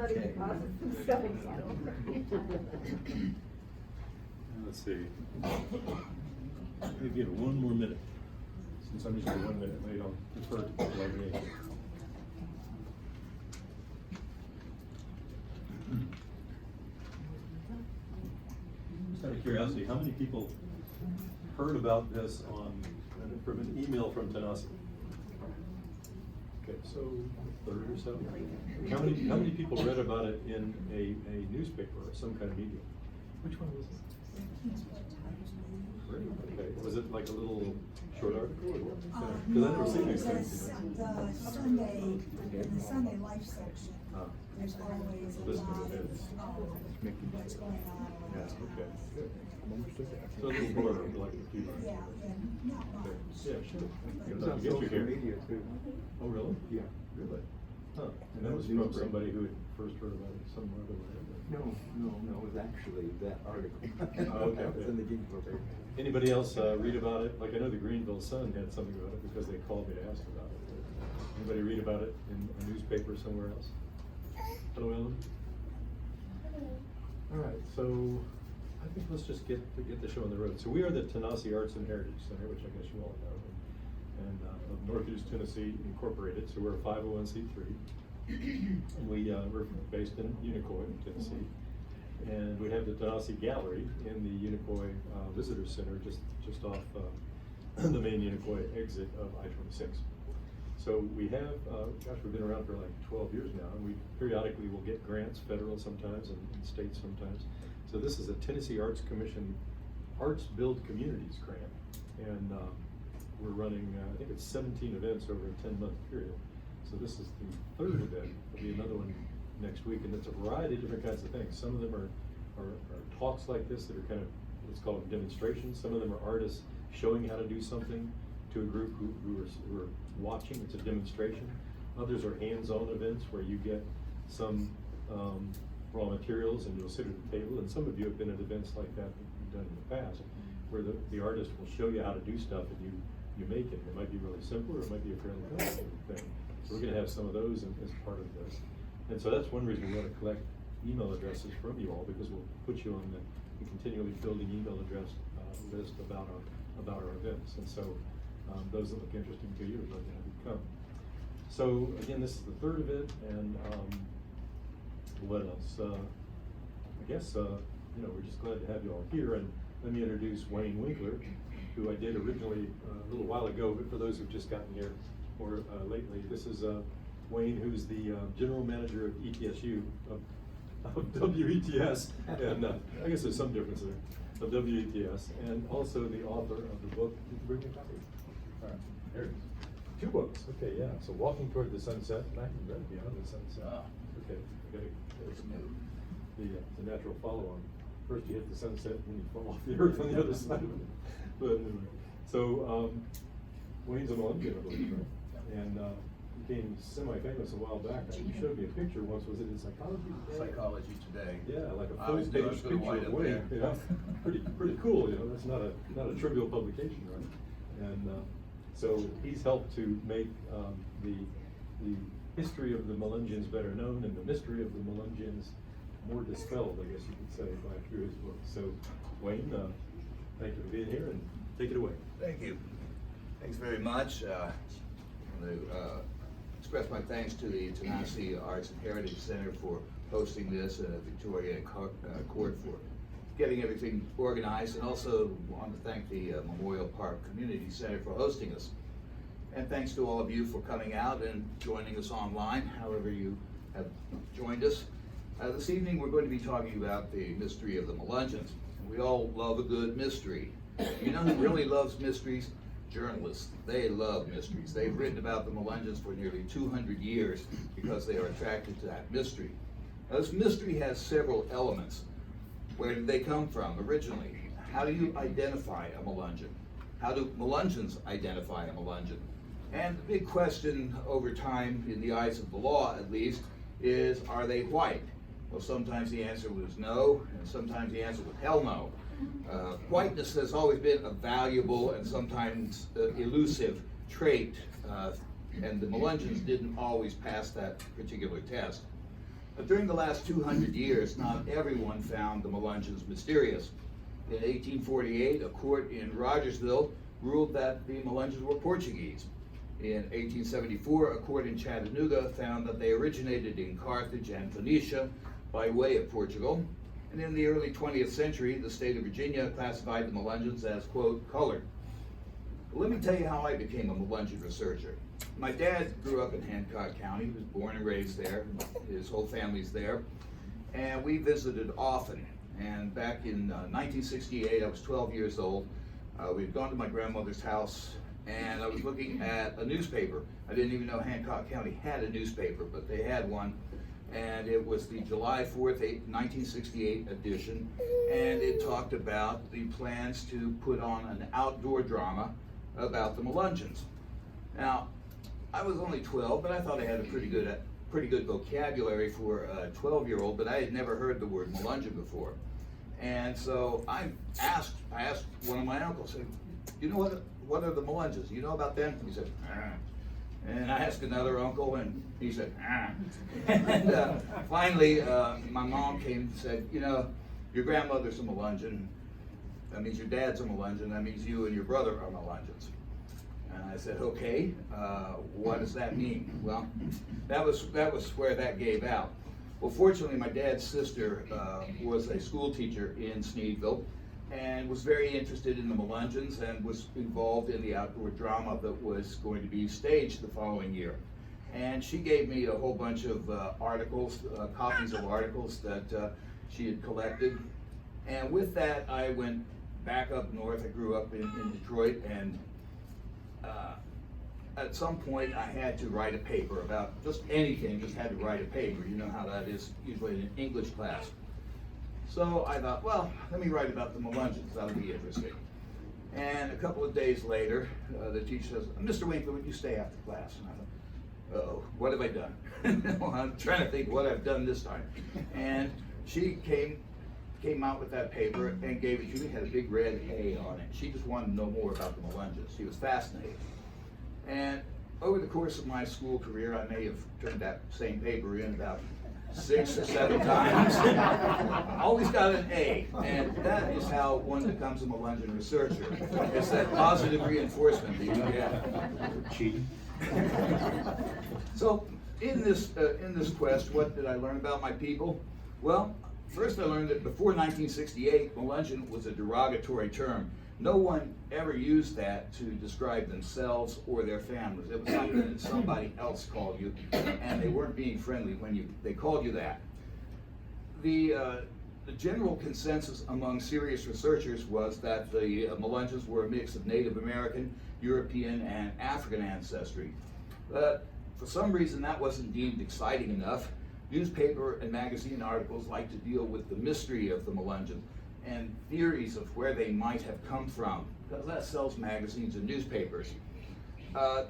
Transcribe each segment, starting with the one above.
letting deposits and stuff in Hanover. Let's see. We'll give it one more minute. Since I'm usually 1 minute late, I'll defer to people like me. Just out of curiosity, how many people heard about this from an email from Tanasi? Okay, so a third or so. How many people read about it in a newspaper or some kind of media? Which one was it? Okay, was it like a little short article or what? Because I've never seen these things. The Sunday Life section. There's always a lot of what's going on. Yeah, okay, good. So a little blurb, like a few lines. Yeah, and not much. Yeah, sure. It's on social media too. Oh, really? Yeah. Really? Huh. And that was from somebody who had first heard about it some other way. No, it was actually that article. Oh, okay. It was in the Ginkgo paper. Anybody else read about it? Like I know the Greenville Sun had something about it because they called me to ask about it. Anybody read about it in a newspaper somewhere else? Hello, Ellen? All right, so I think let's just get the show on the road. So we are the Tanasi Arts and Heritage Center, which I guess you all know, and of Northeast Tennessee Incorporated. So we're a 501c3, and we're based in Unicoi, Tennessee, and we have the Tanasi Gallery in the Unicoi Visitor Center, just off the main Unicoi exit of I-26. So we have, we've been around for like 12 years now, and we periodically will get grants, federal sometimes, and state sometimes. So this is a Tennessee Arts Commission Arts Build Communities grant, and we're running, I think it's 17 events over a 10-month period. So this is the third event. There'll be another one next week, and it's a variety of different kinds of things. Some of them are talks like this that are kind of, let's call them demonstrations. Some of them are artists showing how to do something to a group who are watching. It's a demonstration. Others are hands-on events where you get some raw materials and you'll sit at the table. And some of you have been at events like that you've done in the past, where the artist will show you how to do stuff and you make it. It might be really simple, or it might be a fairly complicated thing. So we're going to have some of those as part of this. And so that's one reason we want to collect email addresses from you all, because we'll put you on the continually building email address list about our events. And so those that look interesting to you, we'd like to have you come. So again, this is the third event, and what else? I guess we're just glad to have you all here. And let me introduce Wayne Winkler, who I did originally a little while ago, but for those who've just gotten here more lately, this is Wayne, who's the general manager of ETSU, of WETS, and I guess there's some difference there, of WETS, and also the author of the book. Did you bring me a copy? All right, there it is. 2 books, okay, yeah. So Walking Toward the Sunset, and I can read Beyond the Sunset. Okay, the natural follow-on. First you hit the sunset, and then you fall off the earth on the other side of it. But anyway, so Wayne's a Melungeon, I believe, right? And became semi-famous a while back. You showed me a picture once. Was it in Psychology Today? Psychology Today. Yeah, like a full-page picture of Wayne. Yeah, pretty cool. You know, that's not a trivial publication, right? And so he's helped to make the history of the Melungeons better known, and the mystery of the Melungeons more dispelled, I guess you could say, through his book. So Wayne, thank you for being here, and take it away. Thank you. Thanks very much. I want to express my thanks to the Tanasi Arts and Heritage Center for hosting this, Victoria Court for getting everything organized, and also want to thank the Memorial Park Community Center for hosting us. And thanks to all of you for coming out and joining us online, however you have joined us. This evening we're going to be talking about the mystery of the Melungeons. And we all love a good mystery. You know who really loves mysteries? Journalists. They love mysteries. They've written about the Melungeons for nearly 200 years because they are attracted to that mystery. Now, this mystery has several elements. Where did they come from originally? How do you identify a Melungeon? How do Melungeons identify a Melungeon? And the big question over time, in the eyes of the law at least, is, are they white? Well, sometimes the answer was no, and sometimes the answer was hell no. Whiteness has always been a valuable and sometimes elusive trait, and the Melungeons didn't always pass that particular test. During the last 200 years, not everyone found the Melungeons mysterious. In 1848, a court in Rogersville ruled that the Melungeons were Portuguese. In 1874, a court in Chattanooga found that they originated in Carthage and Phoenicia by way of Portugal. And in the early 20th century, the state of Virginia classified the Melungeons as, quote, colored. Let me tell you how I became a Melungeon researcher. My dad grew up in Hancock County. He was born and raised there. His whole family's there. And we visited often. And back in 1968, I was 12 years old. We'd gone to my grandmother's house, and I was looking at a newspaper. I didn't even know Hancock County had a newspaper, but they had one. And it was the July 4th, 1968 edition. And it talked about the plans to put on an outdoor drama about the Melungeons. Now, I was only 12, but I thought I had a pretty good vocabulary for a 12-year-old, but I had never heard the word Melungeon before. And so I asked one of my uncles, you know what are the Melungeons? You know about them? He said, ah. And I asked another uncle, and he said, ah. And finally, my mom came and said, you know, your grandmother's a Melungeon. That means your dad's a Melungeon. That means you and your brother are Melungeons. And I said, okay, what does that mean? Well, that was where that gave out. Well, fortunately, my dad's sister was a school teacher in Sneedville and was very interested in the Melungeons and was involved in the outdoor drama that was going to be staged the following year. And she gave me a whole bunch of articles, copies of articles that she had collected. And with that, I went back up north. I grew up in Detroit, and at some point I had to write a paper about just anything, just had to write a paper. You know how that is usually in an English class. So I thought, well, let me write about the Melungeons, that'll be interesting. And a couple of days later, the teacher says, Mr. Winkler, would you stay after class? And I thought, oh, what have I done? Well, I'm trying to think what I've done this time. And she came out with that paper and gave it to me. It had a big red A on it. She just wanted to know more about the Melungeons. She was fascinated. And over the course of my school career, I may have turned that same paper in about 6 or 7 times. Always got an A, and that is how one becomes a Melungeon researcher. It's that positive reinforcement that you get. Cheating. So, in this quest, what did I learn about my people? Well, first I learned that before 1968, Melungeon was a derogatory term. No one ever used that to describe themselves or their families. It was something that somebody else called you, and they weren't being friendly when they called you that. The general consensus among serious researchers was that the Melungeons were a mix of Native American, European, and African ancestry. But for some reason, that wasn't deemed exciting enough. Newspaper and magazine articles like to deal with the mystery of the Melungeons and theories of where they might have come from, because that sells magazines and newspapers. I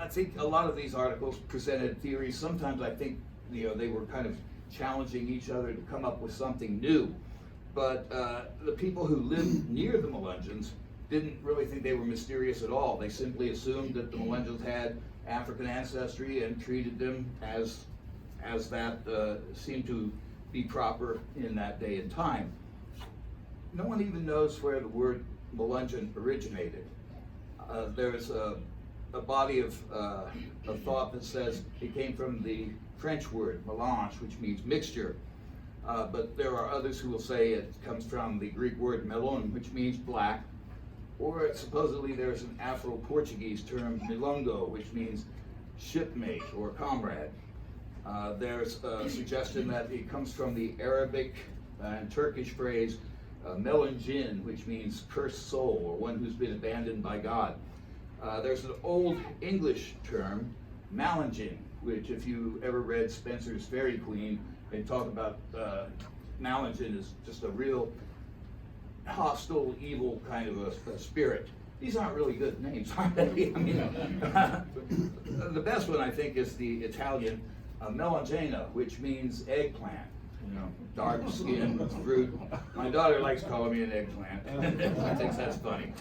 think a lot of these articles presented theories. Sometimes I think they were kind of challenging each other to come up with something new. But the people who lived near the Melungeons didn't really think they were mysterious at all. They simply assumed that the Melungeons had African ancestry and treated them as that seemed to be proper in that day and time. No one even knows where the word Melungeon originated. There's a body of thought that says it came from the French word mélange, which means mixture. But there are others who will say it comes from the Greek word melon, which means black. Or supposedly there's an Afro-Portuguese term, milongo, which means shipmate or comrade. There's a suggestion that it comes from the Arabic and Turkish phrase Melungeon, which means cursed soul, or one who's been abandoned by God. There's an old English term, Melungeon, which if you ever read Spencer's Fairy Queen, they talk about Melungeon as just a real hostile, evil kind of a spirit. These aren't really good names, are they? I mean, the best one I think is the Italian Melungena, which means eggplant. Dark skin, fruit. My daughter likes calling me an eggplant. I think that's funny.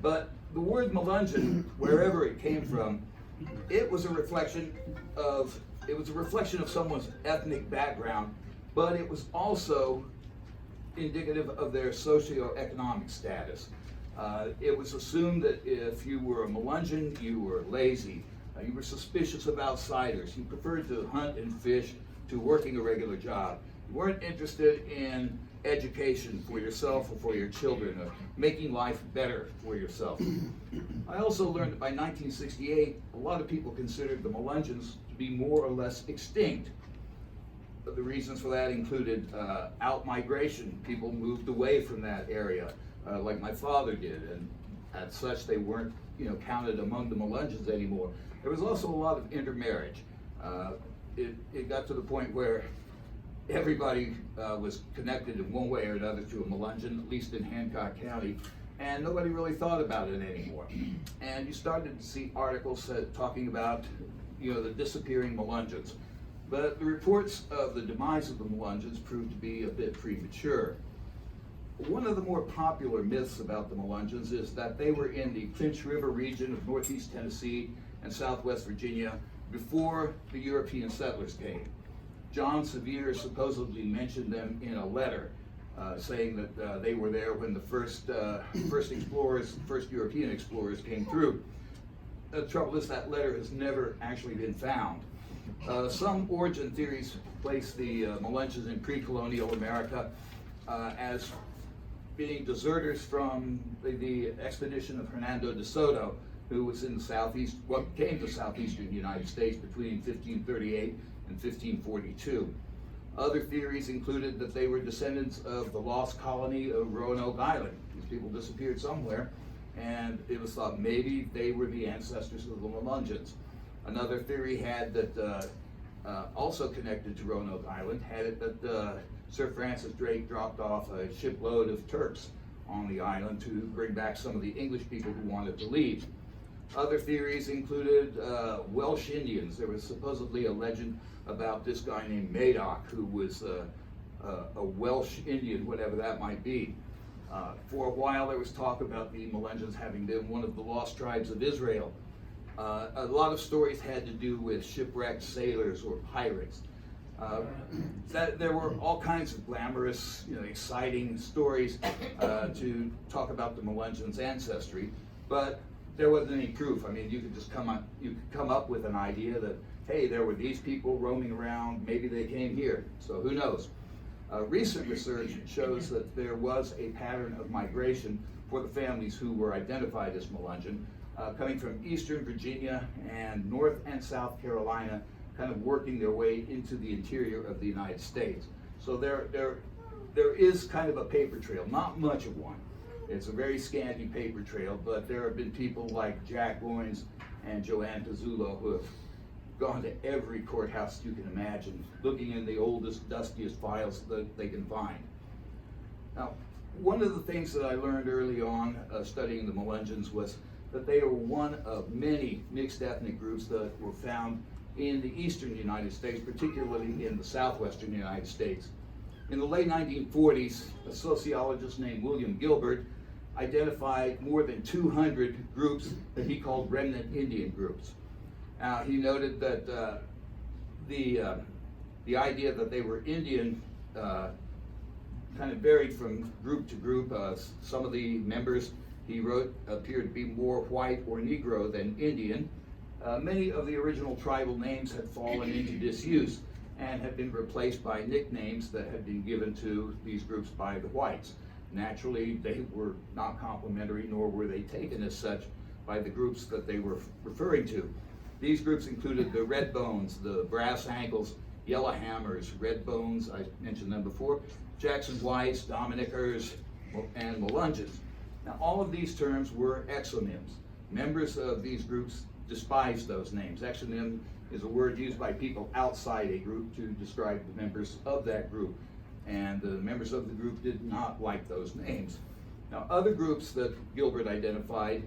But the word Melungeon, wherever it came from, it was a reflection of it was a reflection of someone's ethnic background, but it was also indicative of their socioeconomic status. It was assumed that if you were a Melungeon, you were lazy, you were suspicious of outsiders, you preferred to hunt and fish to working a regular job. You weren't interested in education for yourself or for your children, or making life better for yourself. I also learned that by 1968, a lot of people considered the Melungeons to be more or less extinct. But the reasons for that included out-migration. People moved away from that area, like my father did, and as such they weren't counted among the Melungeons anymore. There was also a lot of intermarriage. It got to the point where everybody was connected in one way or another to a Melungeon, at least in Hancock County, and nobody really thought about it anymore. And you started to see articles talking about the disappearing Melungeons. But the reports of the demise of the Melungeons proved to be a bit premature. One of the more popular myths about the Melungeons is that they were in the Clinch River region of northeast Tennessee and southwest Virginia before the European settlers came. John Sevier supposedly mentioned them in a letter, saying that they were there when the first European explorers came through. The trouble is that letter has never actually been found. Some origin theories place the Melungeons in pre-colonial America as being deserters from the expedition of Hernando de Soto, who was in the came to southeastern United States between 1538 and 1542. Other theories included that they were descendants of the lost colony of Roanoke Island. These people disappeared somewhere, and it was thought maybe they were the ancestors of the Melungeons. Another theory had that, also connected to Roanoke Island, had it that Sir Francis Drake dropped off a shipload of Turks on the island to bring back some of the English people who wanted to leave. Other theories included Welsh Indians. There was supposedly a legend about this guy named Madoc, who was a Welsh Indian, whatever that might be. For a while there was talk about the Melungeons having been one of the lost tribes of Israel. A lot of stories had to do with shipwrecked sailors or pirates. There were all kinds of glamorous, exciting stories to talk about the Melungeons' ancestry, but there wasn't any proof. I mean, you could just come up with an idea that, hey, there were these people roaming around, maybe they came here, so who knows. Recent research shows that there was a pattern of migration for the families who were identified as Melungeon, coming from eastern Virginia and North and South Carolina, kind of working their way into the interior of the United States. So there is kind of a paper trail, not much of one. It's a very scanty paper trail, but there have been people like Jack Goins and Joanne Pizzulo who have gone to every courthouse you can imagine, looking in the oldest, dustiest files that they can find. Now, one of the things that I learned early on studying the Melungeons was that they were one of many mixed ethnic groups that were found in the eastern United States, particularly in the southwestern United States. In the late 1940s, a sociologist named William Gilbert identified more than 200 groups that he called remnant Indian groups. He noted that the idea that they were Indian kind of varied from group to group. Some of the members, he wrote, appeared to be more white or Negro than Indian. Many of the original tribal names had fallen into disuse and had been replaced by nicknames that had been given to these groups by the whites. Naturally, they were not complimentary, nor were they taken as such by the groups that they were referring to. These groups included the Red Bones, the Brass Ankles, Yellow Hammers, Red Bones, I mentioned them before, Jackson Whites, Dominickers, and Melungeons. Now, all of these terms were exonyms. Members of these groups despised those names. Exonym is a word used by people outside a group to describe the members of that group. And the members of the group did not like those names. Now, other groups that Gilbert identified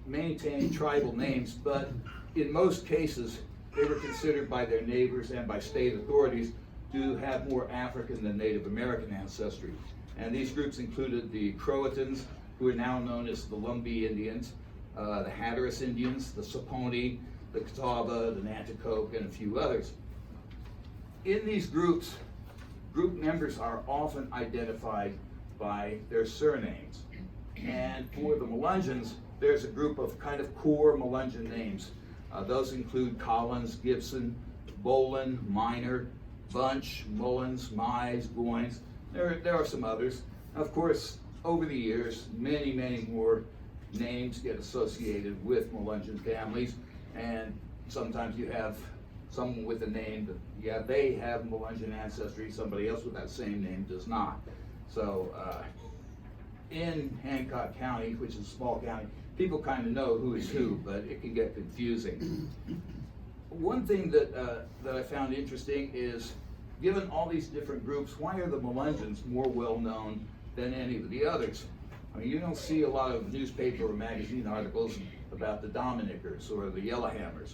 maintained tribal names, but in most cases, they were considered by their neighbors and by state authorities to have more African than Native American ancestry. And these groups included the Croatans, who are now known as the Lumbee Indians, the Hatteras Indians, the Saponi, the Catawba, the Nanticoke, and a few others. In these groups, group members are often identified by their surnames. And for the Melungeons, there's a group of kind of core Melungeon names. Those include Collins, Gibson, Bolin, Minor, Bunch, Mullins, Mize, Goins. There are some others. Of course, over the years, many, many more names get associated with Melungeon families, and sometimes you have someone with a name that, yeah, they have Melungeon ancestry, somebody else with that same name does not. So in Hancock County, which is a small county, people kind of know who is who, but it can get confusing. One thing that I found interesting is, given all these different groups, why are the Melungeons more well known than any of the others? I mean, you don't see a lot of newspaper or magazine articles about the Dominickers or the Yellowhammers.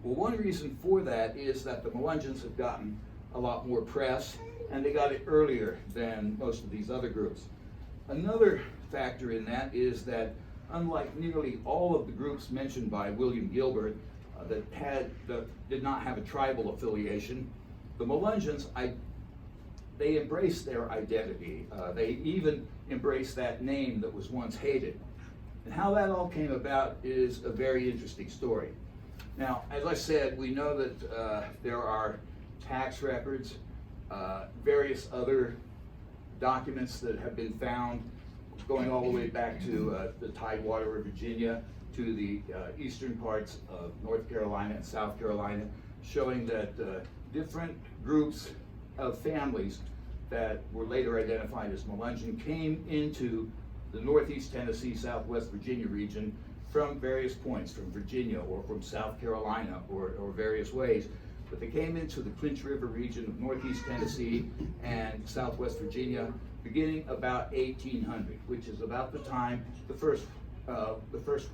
Well, one reason for that is that the Melungeons have gotten a lot more press, and they got it earlier than most of these other groups. Another factor in that is that, unlike nearly all of the groups mentioned by William Gilbert that did not have a tribal affiliation, the Melungeons, they embraced their identity. They even embraced that name that was once hated. And how that all came about is a very interesting story. Now, as I said, we know that there are tax records, various other documents that have been found going all the way back to the Tidewater of Virginia, to the eastern parts of North Carolina and South Carolina, showing that different groups of families that were later identified as Melungeon came into the Northeast Tennessee, Southwest Virginia region from various points, from Virginia or from South Carolina or various ways. But they came into the Clinch River region of Northeast Tennessee and Southwest Virginia beginning about 1800, which is about the time the first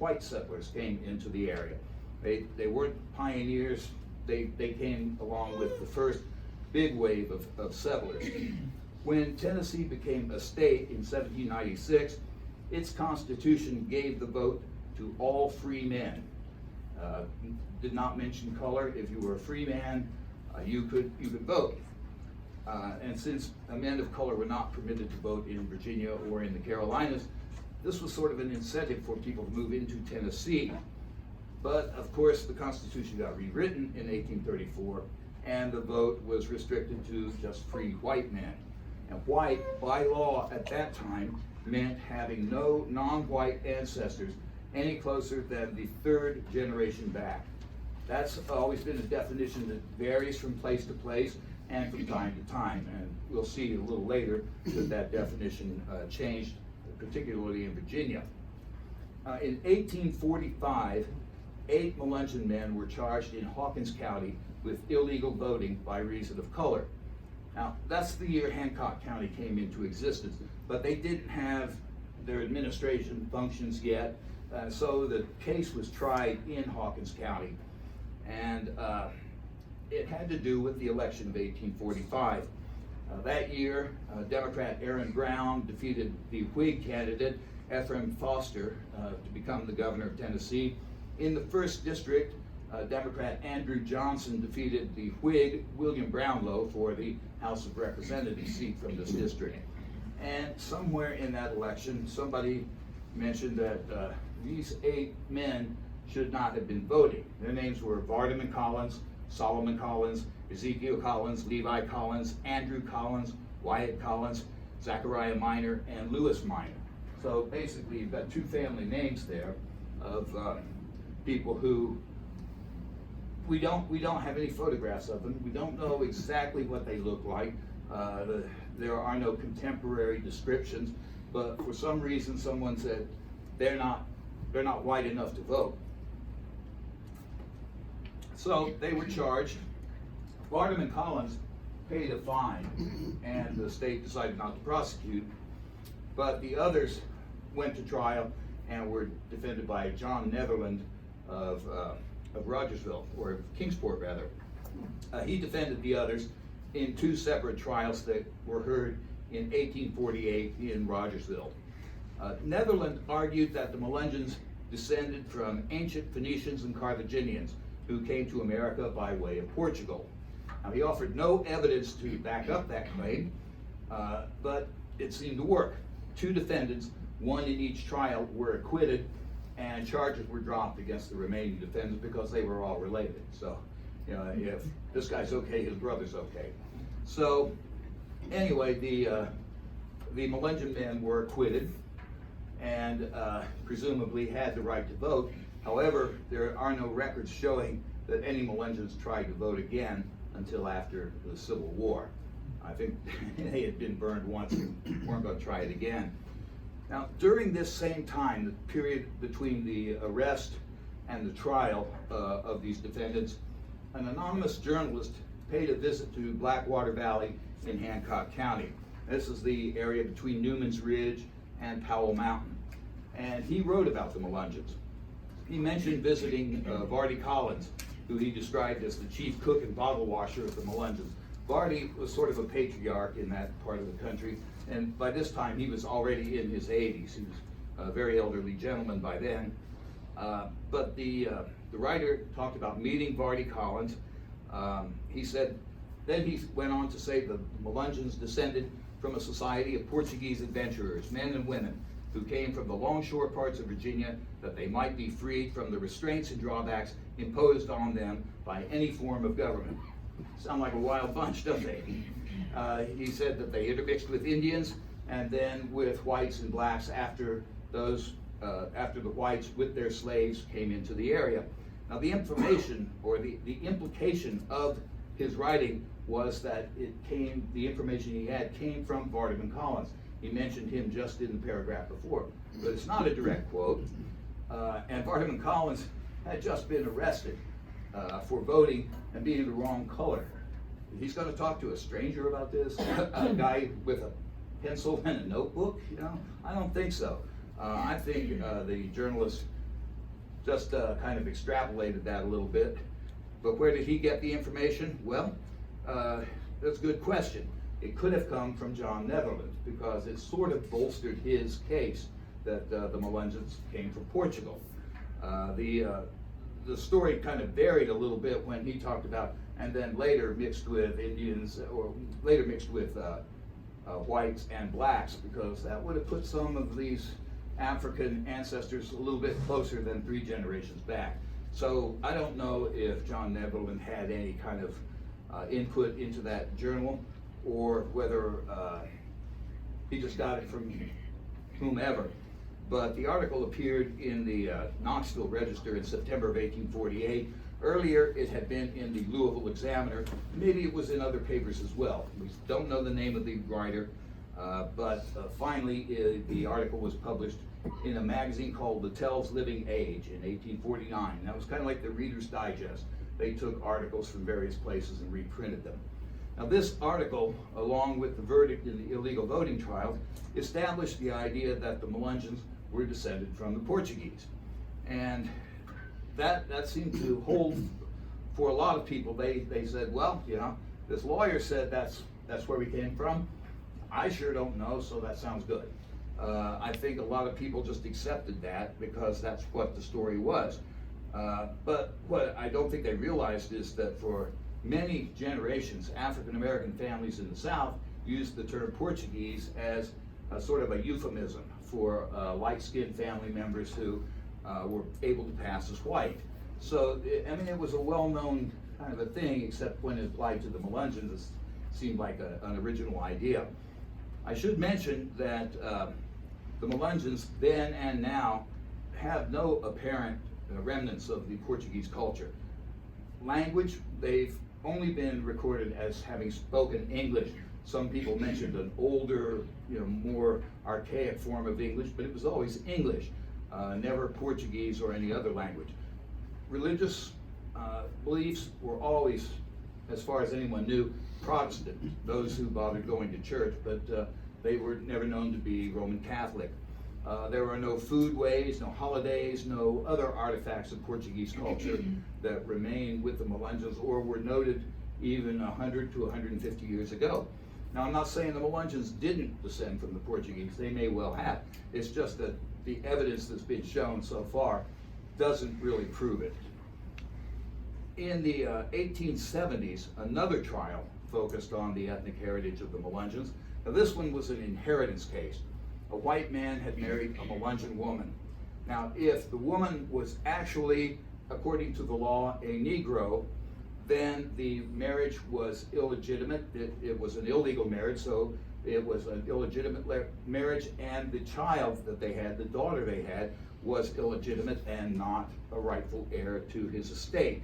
white settlers came into the area. They weren't pioneers. They came along with the first big wave of settlers. When Tennessee became a state in 1796, its constitution gave the vote to all free men. Did not mention color. If you were a free man, you could vote. And since men of color were not permitted to vote in Virginia or in the Carolinas, this was sort of an incentive for people to move into Tennessee. But of course, the Constitution got rewritten in 1834, and the vote was restricted to just free white men. And white, by law at that time, meant having no non-white ancestors any closer than the third generation back. That's always been a definition that varies from place to place and from time to time. And we'll see a little later that definition changed, particularly in Virginia. In 1845, 8 Melungeon men were charged in Hawkins County with illegal voting by reason of color. Now, that's the year Hancock County came into existence, but they didn't have their administration functions yet, so the case was tried in Hawkins County, and it had to do with the election of 1845. That year, Democrat Aaron Brown defeated the Whig candidate Ephraim Foster to become the governor of Tennessee. In the first district, Democrat Andrew Johnson defeated the Whig William Brownlow for the House of Representatives seat from this district. And somewhere in that election, somebody mentioned that these 8 men should not have been voting. Their names were Vardy Collins, Solomon Collins, Ezekiel Collins, Levi Collins, Andrew Collins, Wyatt Collins, Zachariah Minor, and Lewis Minor. So basically, you've got 2 family names there of people who we don't have any photographs of them. We don't know exactly what they look like. There are no contemporary descriptions, but for some reason, someone said they're not white enough to vote. So they were charged. Vardy Collins paid a fine, and the state decided not to prosecute. But the others went to trial and were defended by John Netherland of Rogersville, or Kingsport rather. He defended the others in 2 separate trials that were heard in 1848 in Rogersville. Netherland argued that the Melungeons descended from ancient Phoenicians and Carthaginians who came to America by way of Portugal. Now, he offered no evidence to back up that claim, but it seemed to work. 2 defendants, one in each trial, were acquitted, and charges were dropped against the remaining defendants because they were all related. So, you know, if this guy's okay, his brother's okay. So, anyway, the Melungeon men were acquitted and presumably had the right to vote. However, there are no records showing that any Melungeons tried to vote again until after the Civil War. I think they had been burned once and weren't going to try it again. Now, during this same time, the period between the arrest and the trial of these defendants, an anonymous journalist paid a visit to Blackwater Valley in Hancock County. This is the area between Newman's Ridge and Powell Mountain. And he wrote about the Melungeons. He mentioned visiting Vardy Collins, who he described as the chief cook and bottle washer of the Melungeons. Vardy was sort of a patriarch in that part of the country, and by this time he was already in his 80s. He was a very elderly gentleman by then. But the writer talked about meeting Vardy Collins. He said, then he went on to say the Melungeons descended from a society of Portuguese adventurers, men and women, who came from the longshore parts of Virginia that they might be freed from the restraints and drawbacks imposed on them by any form of government. Sound like a wild bunch, don't they? He said that they intermixed with Indians and then with whites and blacks after the whites with their slaves came into the area. Now, the information or the implication of his writing was that the information he had came from Vardy Collins. He mentioned him just in the paragraph before, but it's not a direct quote. And Vardy Collins had just been arrested for voting and being the wrong color. He's going to talk to a stranger about this, a guy with a pencil and a notebook, you know? I don't think so. I think the journalist just kind of extrapolated that a little bit. But where did he get the information? Well, that's a good question. It could have come from John Netherland, because it sort of bolstered his case that the Melungeons came from Portugal. The story kind of varied a little bit when he talked about, and then later mixed with Indians, or later mixed with whites and blacks, because that would have put some of these African ancestors a little bit closer than 3 generations back. So I don't know if John Netherland had any kind of input into that journal, or whether he just got it from whomever. But the article appeared in the Knoxville Register in September of 1848. Earlier, it had been in the Louisville Examiner. Maybe it was in other papers as well. We don't know the name of the writer, but finally the article was published in a magazine called Littell's Living Age in 1849. That was kind of like the Reader's Digest. They took articles from various places and reprinted them. Now, this article, along with the verdict in the illegal voting trial, established the idea that the Melungeons were descended from the Portuguese. And that seemed to hold for a lot of people. They said, well, you know, this lawyer said that's where we came from. I sure don't know, so that sounds good. I think a lot of people just accepted that because that's what the story was. But what I don't think they realized is that for many generations, African American families in the South used the term Portuguese as a sort of a euphemism for light-skinned family members who were able to pass as white. So, I mean, it was a well-known kind of a thing, except when it applied to the Melungeons, it seemed like an original idea. I should mention that the Melungeons then and now have no apparent remnants of the Portuguese culture. Language, they've only been recorded as having spoken English. Some people mentioned an older, more archaic form of English, but it was always English, never Portuguese or any other language. Religious beliefs were always, as far as anyone knew, Protestant, those who bothered going to church, but they were never known to be Roman Catholic. There were no foodways, no holidays, no other artifacts of Portuguese culture that remain with the Melungeons or were noted even 100 to 150 years ago. Now, I'm not saying the Melungeons didn't descend from the Portuguese. They may well have. It's just that the evidence that's been shown so far doesn't really prove it. In the 1870s, another trial focused on the ethnic heritage of the Melungeons. Now, this one was an inheritance case. A white man had married a Melungeon woman. Now, if the woman was actually, according to the law, a Negro, then the marriage was illegitimate. It was an illegal marriage, so it was an illegitimate marriage, and the child that they had, the daughter they had, was illegitimate and not a rightful heir to his estate.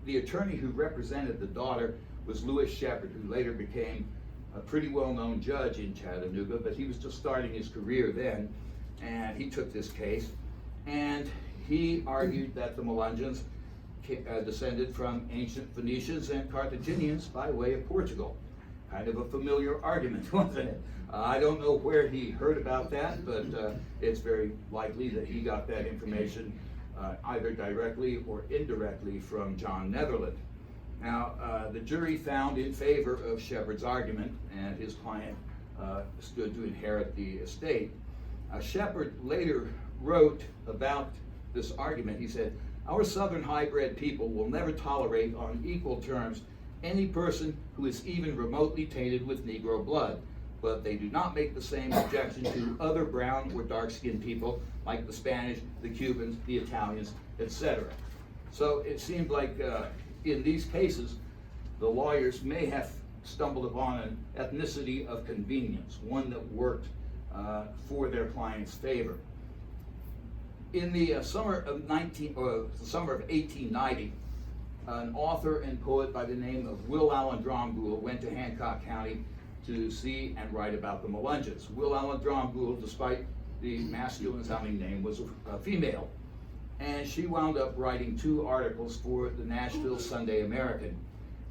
The attorney who represented the daughter was Louis Shepard, who later became a pretty well-known judge in Chattanooga, but he was just starting his career then, and he took this case, and he argued that the Melungeons descended from ancient Phoenicians and Carthaginians by way of Portugal. Kind of a familiar argument, wasn't it? I don't know where he heard about that, but it's very likely that he got that information either directly or indirectly from John Netherland. Now, the jury found in favor of Shepard's argument, and his client stood to inherit the estate. Shepard later wrote about this argument. He said, "Our southern high-bred people will never tolerate on equal terms any person who is even remotely tainted with Negro blood, but they do not make the same objection to other brown or dark-skinned people like the Spanish, the Cubans, the Italians, etc." So it seemed like in these cases, the lawyers may have stumbled upon an ethnicity of convenience, one that worked for their client's favor. In the summer of 1890, an author and poet by the name of Will Allen Dromgoole went to Hancock County to see and write about the Melungeons. Will Allen Dromgoole, despite the masculine sounding name, was a female. And she wound up writing 2 articles for the Nashville Sunday American.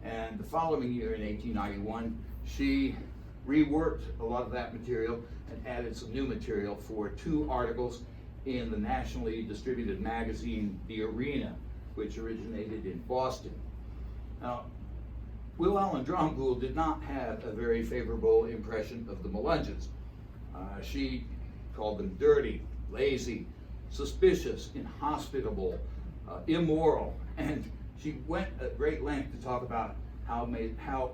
And the following year, in 1891, she reworked a lot of that material and added some new material for 2 articles in the nationally distributed magazine, The Arena, which originated in Boston. Now, Will Allen Dromgoole did not have a very favorable impression of the Melungeons. She called them dirty, lazy, suspicious, inhospitable, immoral, and she went at great length to talk about how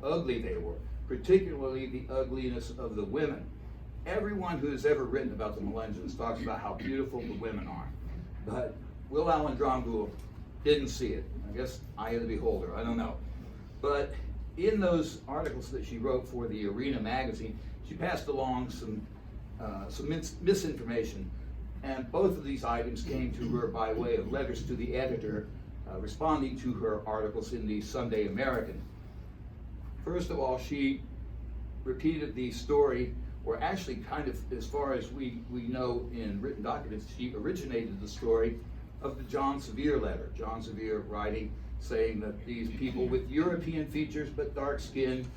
ugly they were, particularly the ugliness of the women. Everyone who's ever written about the Melungeons talks about how beautiful the women are, but Will Allen Dromgoole didn't see it. I guess eye of the beholder, I don't know. But in those articles that she wrote for the Arena magazine, she passed along some misinformation, and both of these items came to her by way of letters to the editor responding to her articles in the Sunday American. First of all, she repeated the story, or actually kind of, as far as we know in written documents, she originated the story of the John Sevier letter. John Sevier writing, saying that these people with European features but dark skin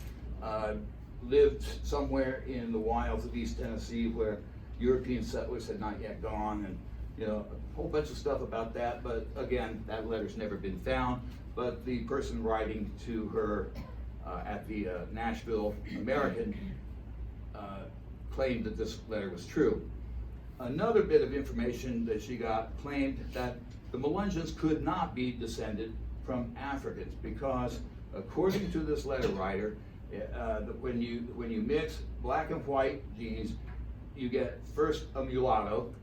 lived somewhere in the wilds of East Tennessee where European settlers had not yet gone, and a whole bunch of stuff about that. But again, that letter's never been found. But the person writing to her at the Nashville American claimed that this letter was true. Another bit of information that she got claimed that the Melungeons could not be descended from Africans because, according to this letter writer, when you mix black and white genes, you get first a mulatto,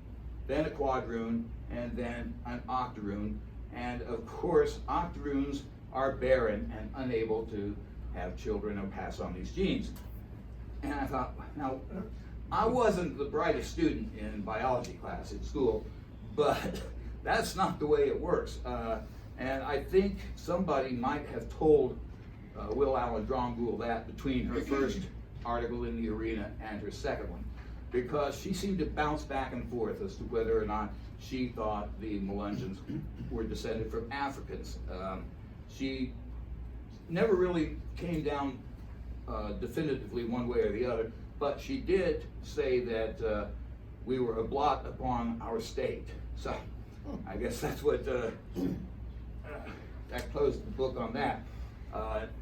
then a quadroon, and then an octoroon. And of course, octoroons are barren and unable to have children and pass on these genes. And I thought, now, I wasn't the brightest student in biology class at school, but that's not the way it works. And I think somebody might have told Will Allen Dromgoole that between her first article in the Arena and her second one, because she seemed to bounce back and forth as to whether or not she thought the Melungeons were descended from Africans. She never really came down definitively one way or the other, but she did say that we were a blot upon our state. So I guess that's what, that closed the book on that.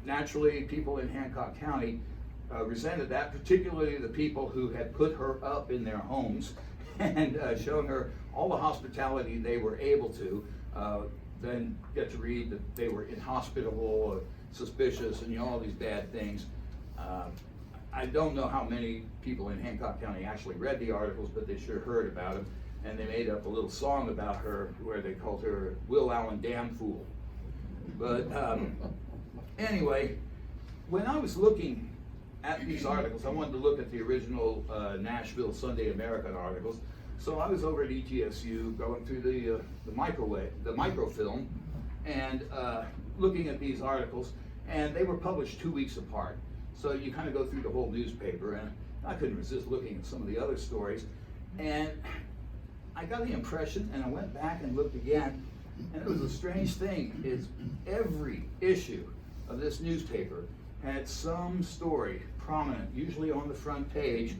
Naturally, people in Hancock County resented that, particularly the people who had put her up in their homes and shown her all the hospitality they were able to. then get to read that they were inhospitable, suspicious, and all these bad things. I don't know how many people in Hancock County actually read the articles, but they sure heard about them, and they made up a little song about her where they called her Will Allen Damfool. But anyway, when I was looking at these articles, I wanted to look at the original Nashville Sunday American articles. So I was over at ETSU going through the microfilm, and looking at these articles, and they were published 2 weeks apart. So you kind of go through the whole newspaper, and I couldn't resist looking at some of the other stories. And I got the impression, and I went back and looked again, and it was a strange thing, is every issue of this newspaper had some story prominent, usually on the front page,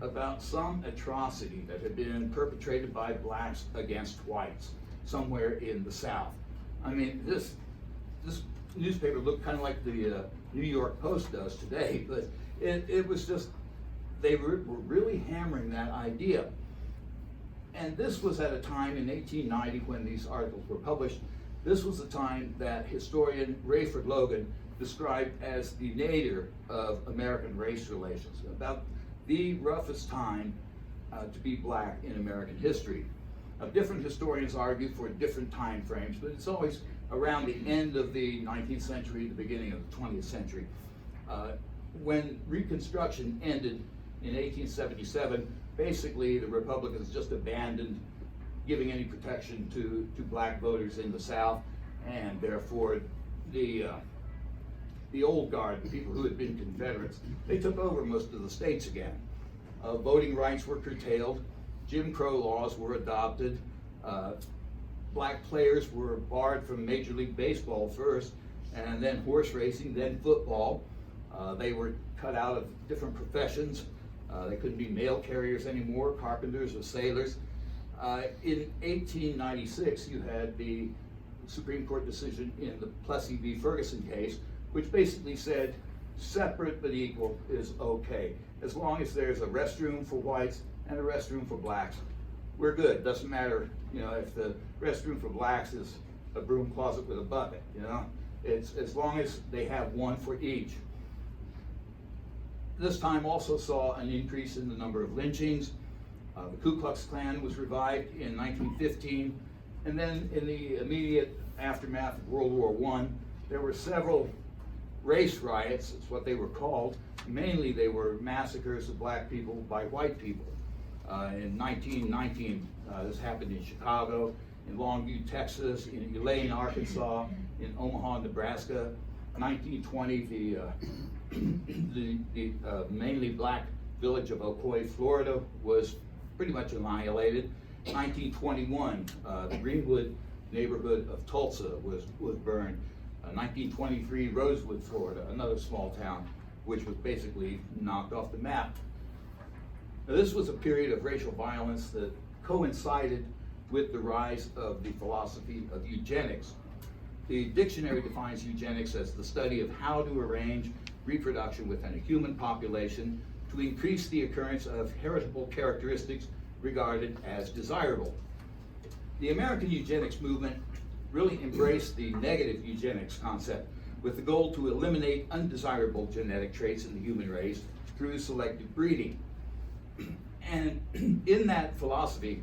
about some atrocity that had been perpetrated by blacks against whites somewhere in the South. I mean, this newspaper looked kind of like the New York Post does today, but it was just, they were really hammering that idea. And this was at a time in 1890 when these articles were published. This was the time that historian Rayford Logan described as the nadir of American race relations, about the roughest time to be black in American history. Different historians argue for different time frames, but it's always around the end of the 19th century, the beginning of the 20th century. When Reconstruction ended in 1877, basically the Republicans just abandoned giving any protection to black voters in the South, and therefore the old guard, the people who had been Confederates, they took over most of the states again. Voting rights were curtailed, Jim Crow laws were adopted, black players were barred from Major League Baseball first, and then horse racing, then football. They were cut out of different professions. They couldn't be mail carriers anymore, carpenters or sailors. In 1896, you had the Supreme Court decision in the Plessy v. Ferguson case, which basically said separate but equal is okay. As long as there's a restroom for whites and a restroom for blacks, we're good. Doesn't matter, if the restroom for blacks is a broom closet with a bucket, It's as long as they have one for each. This time also saw an increase in the number of lynchings. The Ku Klux Klan was revived in 1915, and then in the immediate aftermath of World War I, there were several race riots, that's what they were called. Mainly they were massacres of black people by white people. In 1919, this happened in Chicago, in Longview, Texas, in Elaine, Arkansas, in Omaha, Nebraska. 1920, the mainly black village of Ocoee, Florida was pretty much annihilated. 1921, the Greenwood neighborhood of Tulsa was burned. 1923, Rosewood, Florida, another small town, which was basically knocked off the map. Now, this was a period of racial violence that coincided with the rise of the philosophy of eugenics. The dictionary defines eugenics as the study of how to arrange reproduction within a human population to increase the occurrence of heritable characteristics regarded as desirable. The American eugenics movement really embraced the negative eugenics concept with the goal to eliminate undesirable genetic traits in the human race through selective breeding. And in that philosophy,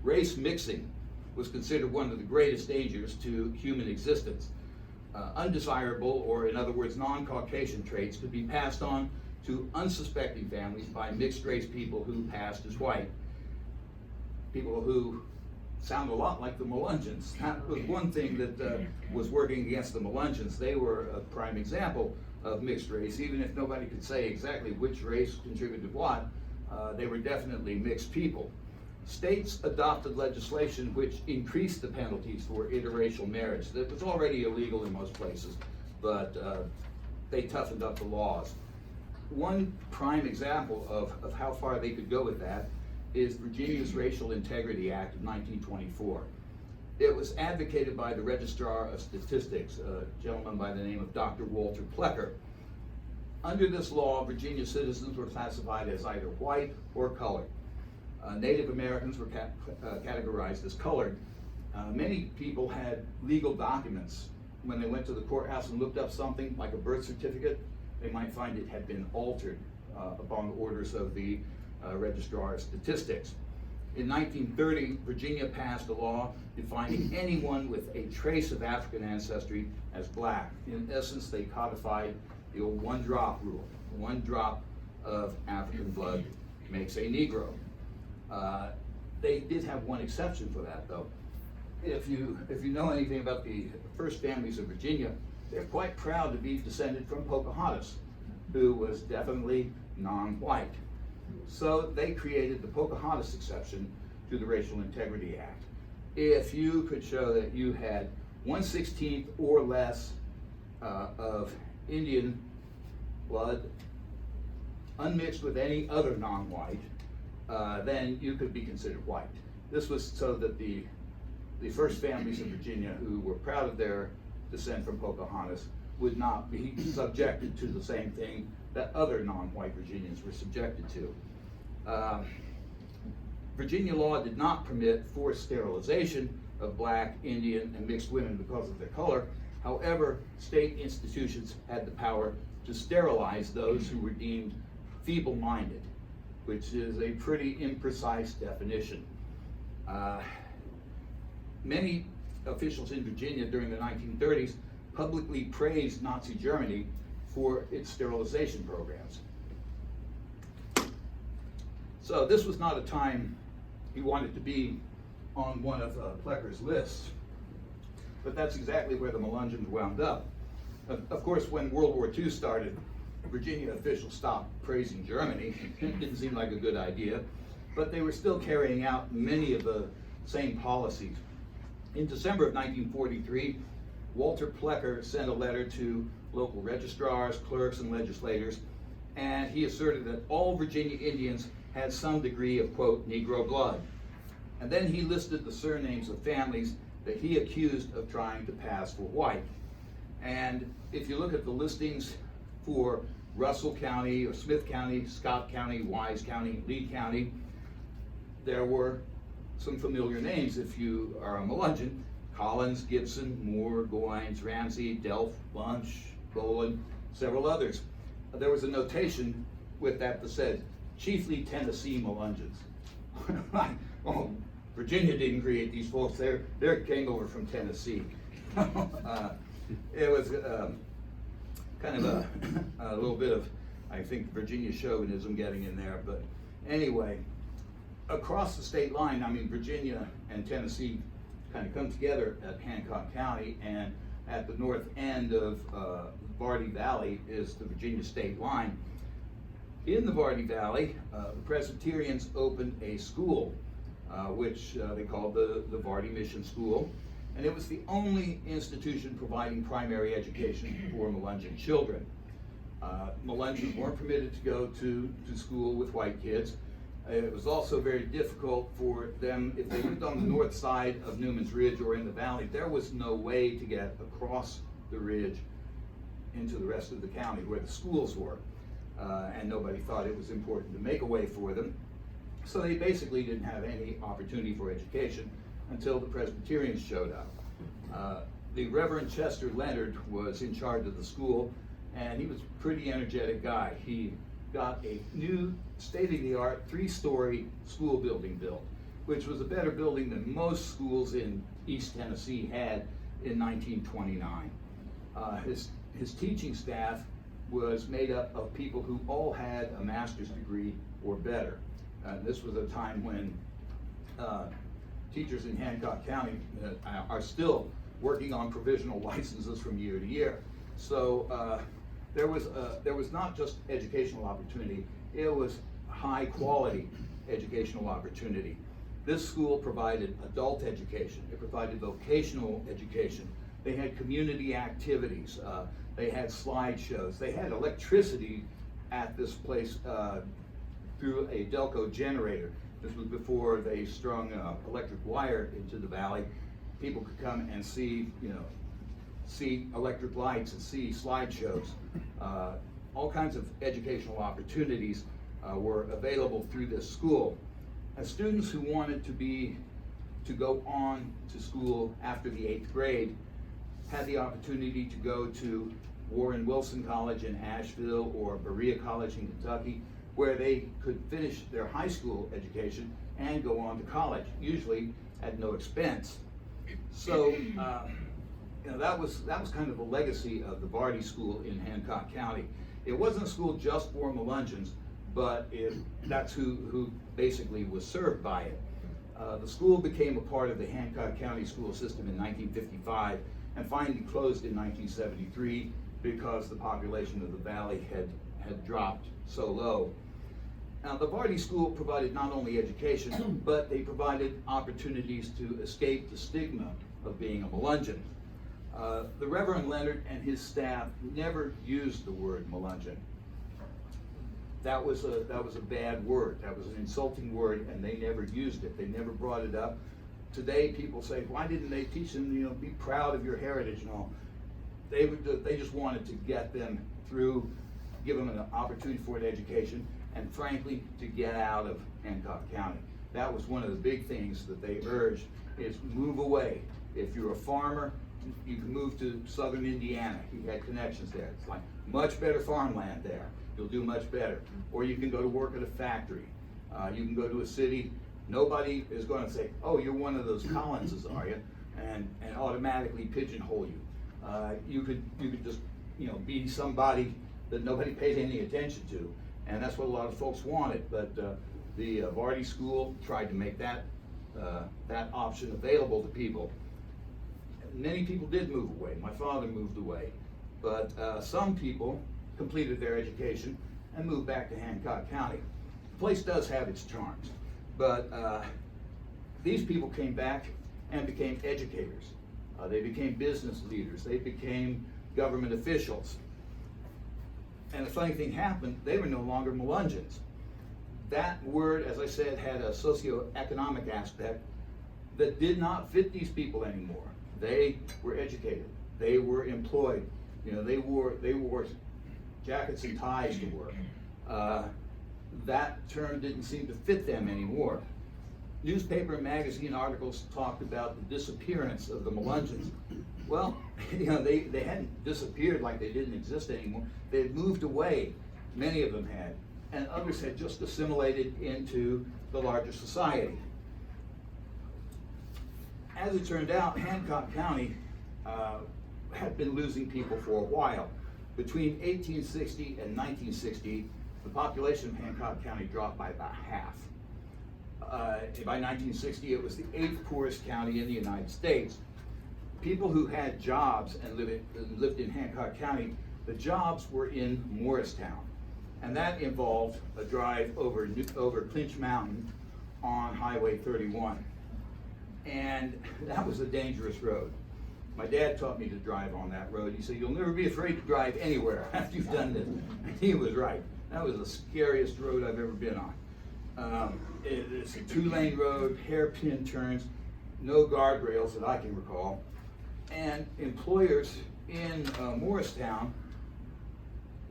race mixing was considered one of the greatest dangers to human existence. Undesirable, or in other words, non-Caucasian traits could be passed on to unsuspecting families by mixed race people who passed as white. People who sound a lot like the Melungeons. That was one thing that was working against the Melungeons. They were a prime example of mixed race. Even if nobody could say exactly which race contributed what, they were definitely mixed people. States adopted legislation which increased the penalties for interracial marriage. That was already illegal in most places, but they toughened up the laws. One prime example of how far they could go with that is Virginia's Racial Integrity Act of 1924. It was advocated by the Registrar of Statistics, a gentleman by the name of Dr. Walter Plecker. Under this law, Virginia citizens were classified as either white or colored. Native Americans were categorized as colored, Many people had legal documents. When they went to the courthouse and looked up something like a birth certificate, they might find it had been altered upon the orders of the Registrar of Statistics. In 1930, Virginia passed a law defining anyone with a trace of African ancestry as black. In essence, they codified the old one-drop rule. 1 drop of African blood makes a Negro. They did have one exception for that, though. If you know anything about the first families of Virginia, they're quite proud to be descended from Pocahontas, who was definitely non-white. So they created the Pocahontas exception to the Racial Integrity Act. If you could show that you had 1/16 or less of Indian blood unmixed with any other non-white, then you could be considered white. This was so that the first families in Virginia who were proud of their descent from Pocahontas would not be subjected to the same thing that other non-white Virginians were subjected to. Virginia law did not permit forced sterilization of black, Indian, and mixed women because of their color. However, state institutions had the power to sterilize those who were deemed feeble-minded, which is a pretty imprecise definition. Many officials in Virginia during the 1930s publicly praised Nazi Germany for its sterilization programs. So this was not a time he wanted to be on one of Plecker's lists, but that's exactly where the Melungeons wound up. Of course, when World War II started, Virginia officials stopped praising Germany. It didn't seem like a good idea, but they were still carrying out many of the same policies. In December of 1943, Walter Plecker sent a letter to local registrars, clerks, and legislators, and he asserted that all Virginia Indians had some degree of, quote, Negro blood. And then he listed the surnames of families that he accused of trying to pass for white. And if you look at the listings for Russell County or Smith County, Scott County, Wise County, Lee County, there were some familiar names if you are a Melungeon: Collins, Gibson, Moore, Goines, Ramsey, Delph, Bunch, Boland, several others. There was a notation with that said, chiefly Tennessee Melungeons. Oh, Virginia didn't create these folks, they came over from Tennessee. It was kind of a little bit of, I think, Virginia chauvinism getting in there, but anyway, across the state line, I mean, Virginia and Tennessee kind of come together at Hancock County, and at the north end of Vardy Valley is the Virginia state line. In the Vardy Valley, the Presbyterians opened a school, which they called the Vardy Mission School, and it was the only institution providing primary education for Melungeon children. Melungeons weren't permitted to go to school with white kids. It was also very difficult for them, if they lived on the north side of Newman's Ridge or in the valley, there was no way to get across the ridge into the rest of the county where the schools were. And nobody thought it was important to make a way for them. So they basically didn't have any opportunity for education until the Presbyterians showed up. The Reverend Chester Leonard was in charge of the school, and he was a pretty energetic guy. He got a new state-of-the-art 3-story school building built, which was a better building than most schools in East Tennessee had in 1929. His teaching staff was made up of people who all had a master's degree or better. This was a time when teachers in Hancock County are still working on provisional licenses from year to year. So there was not just educational opportunity, it was high quality educational opportunity. This school provided adult education, it provided vocational education, they had community activities, they had slideshows, they had electricity at this place through a Delco generator. This was before they strung electric wire into the valley. People could come and see electric lights and see slideshows. All kinds of educational opportunities were available through this school. And students who wanted to be to go on to school after the 8th grade had the opportunity to go to Warren Wilson College in Asheville or Berea College in Kentucky, where they could finish their high school education and go on to college, usually at no expense. So, that was kind of a legacy of the Vardy School in Hancock County. It wasn't a school just for Melungeons, but that's who basically was served by it. The school became a part of the Hancock County school system in 1955 and finally closed in 1973 because the population of the valley had dropped so low. Now, the Vardy School provided not only education, but they provided opportunities to escape the stigma of being a Melungeon. The Reverend Leonard and his staff never used the word Melungeon. That was a bad word. That was an insulting word, and they never used it. They never brought it up. Today, people say, "Why didn't they teach them? Be proud of your heritage and all." They just wanted to get them through, give them an opportunity for an education, and frankly, to get out of Hancock County. That was one of the big things that they urged: is move away. If you're a farmer, you can move to southern Indiana. He had connections there. It's like much better farmland there. You'll do much better. Or you can go to work at a factory. You can go to a city. Nobody is going to say, "Oh, you're one of those Collinses, are you?" and automatically pigeonhole you. You could just be somebody that nobody paid any attention to, and that's what a lot of folks wanted. But the Vardy School tried to make that option available to people. Many people did move away. My father moved away, but some people completed their education and moved back to Hancock County. The place does have its charms, but these people came back and became educators. They became business leaders. They became government officials. And the funny thing happened, they were no longer Melungeons. That word, as I said, had a socioeconomic aspect that did not fit these people anymore. They were educated. They were employed. They wore jackets and ties to work. That term didn't seem to fit them anymore. Newspaper and magazine articles talked about the disappearance of the Melungeons. Well, they hadn't disappeared like they didn't exist anymore. They had moved away, many of them had, and others had just assimilated into the larger society. As it turned out, Hancock County had been losing people for a while. Between 1860 and 1960, the population of Hancock County dropped by about half. By 1960, it was the 8th poorest county in the United States. People who had jobs and lived in Hancock County, the jobs were in Morristown. And that involved a drive over Clinch Mountain on Highway 31. And that was a dangerous road. My dad taught me to drive on that road. He said, "You'll never be afraid to drive anywhere after you've done this." And he was right. That was the scariest road I've ever been on. It's a 2-lane road, hairpin turns, no guardrails that I can recall. And employers in Morristown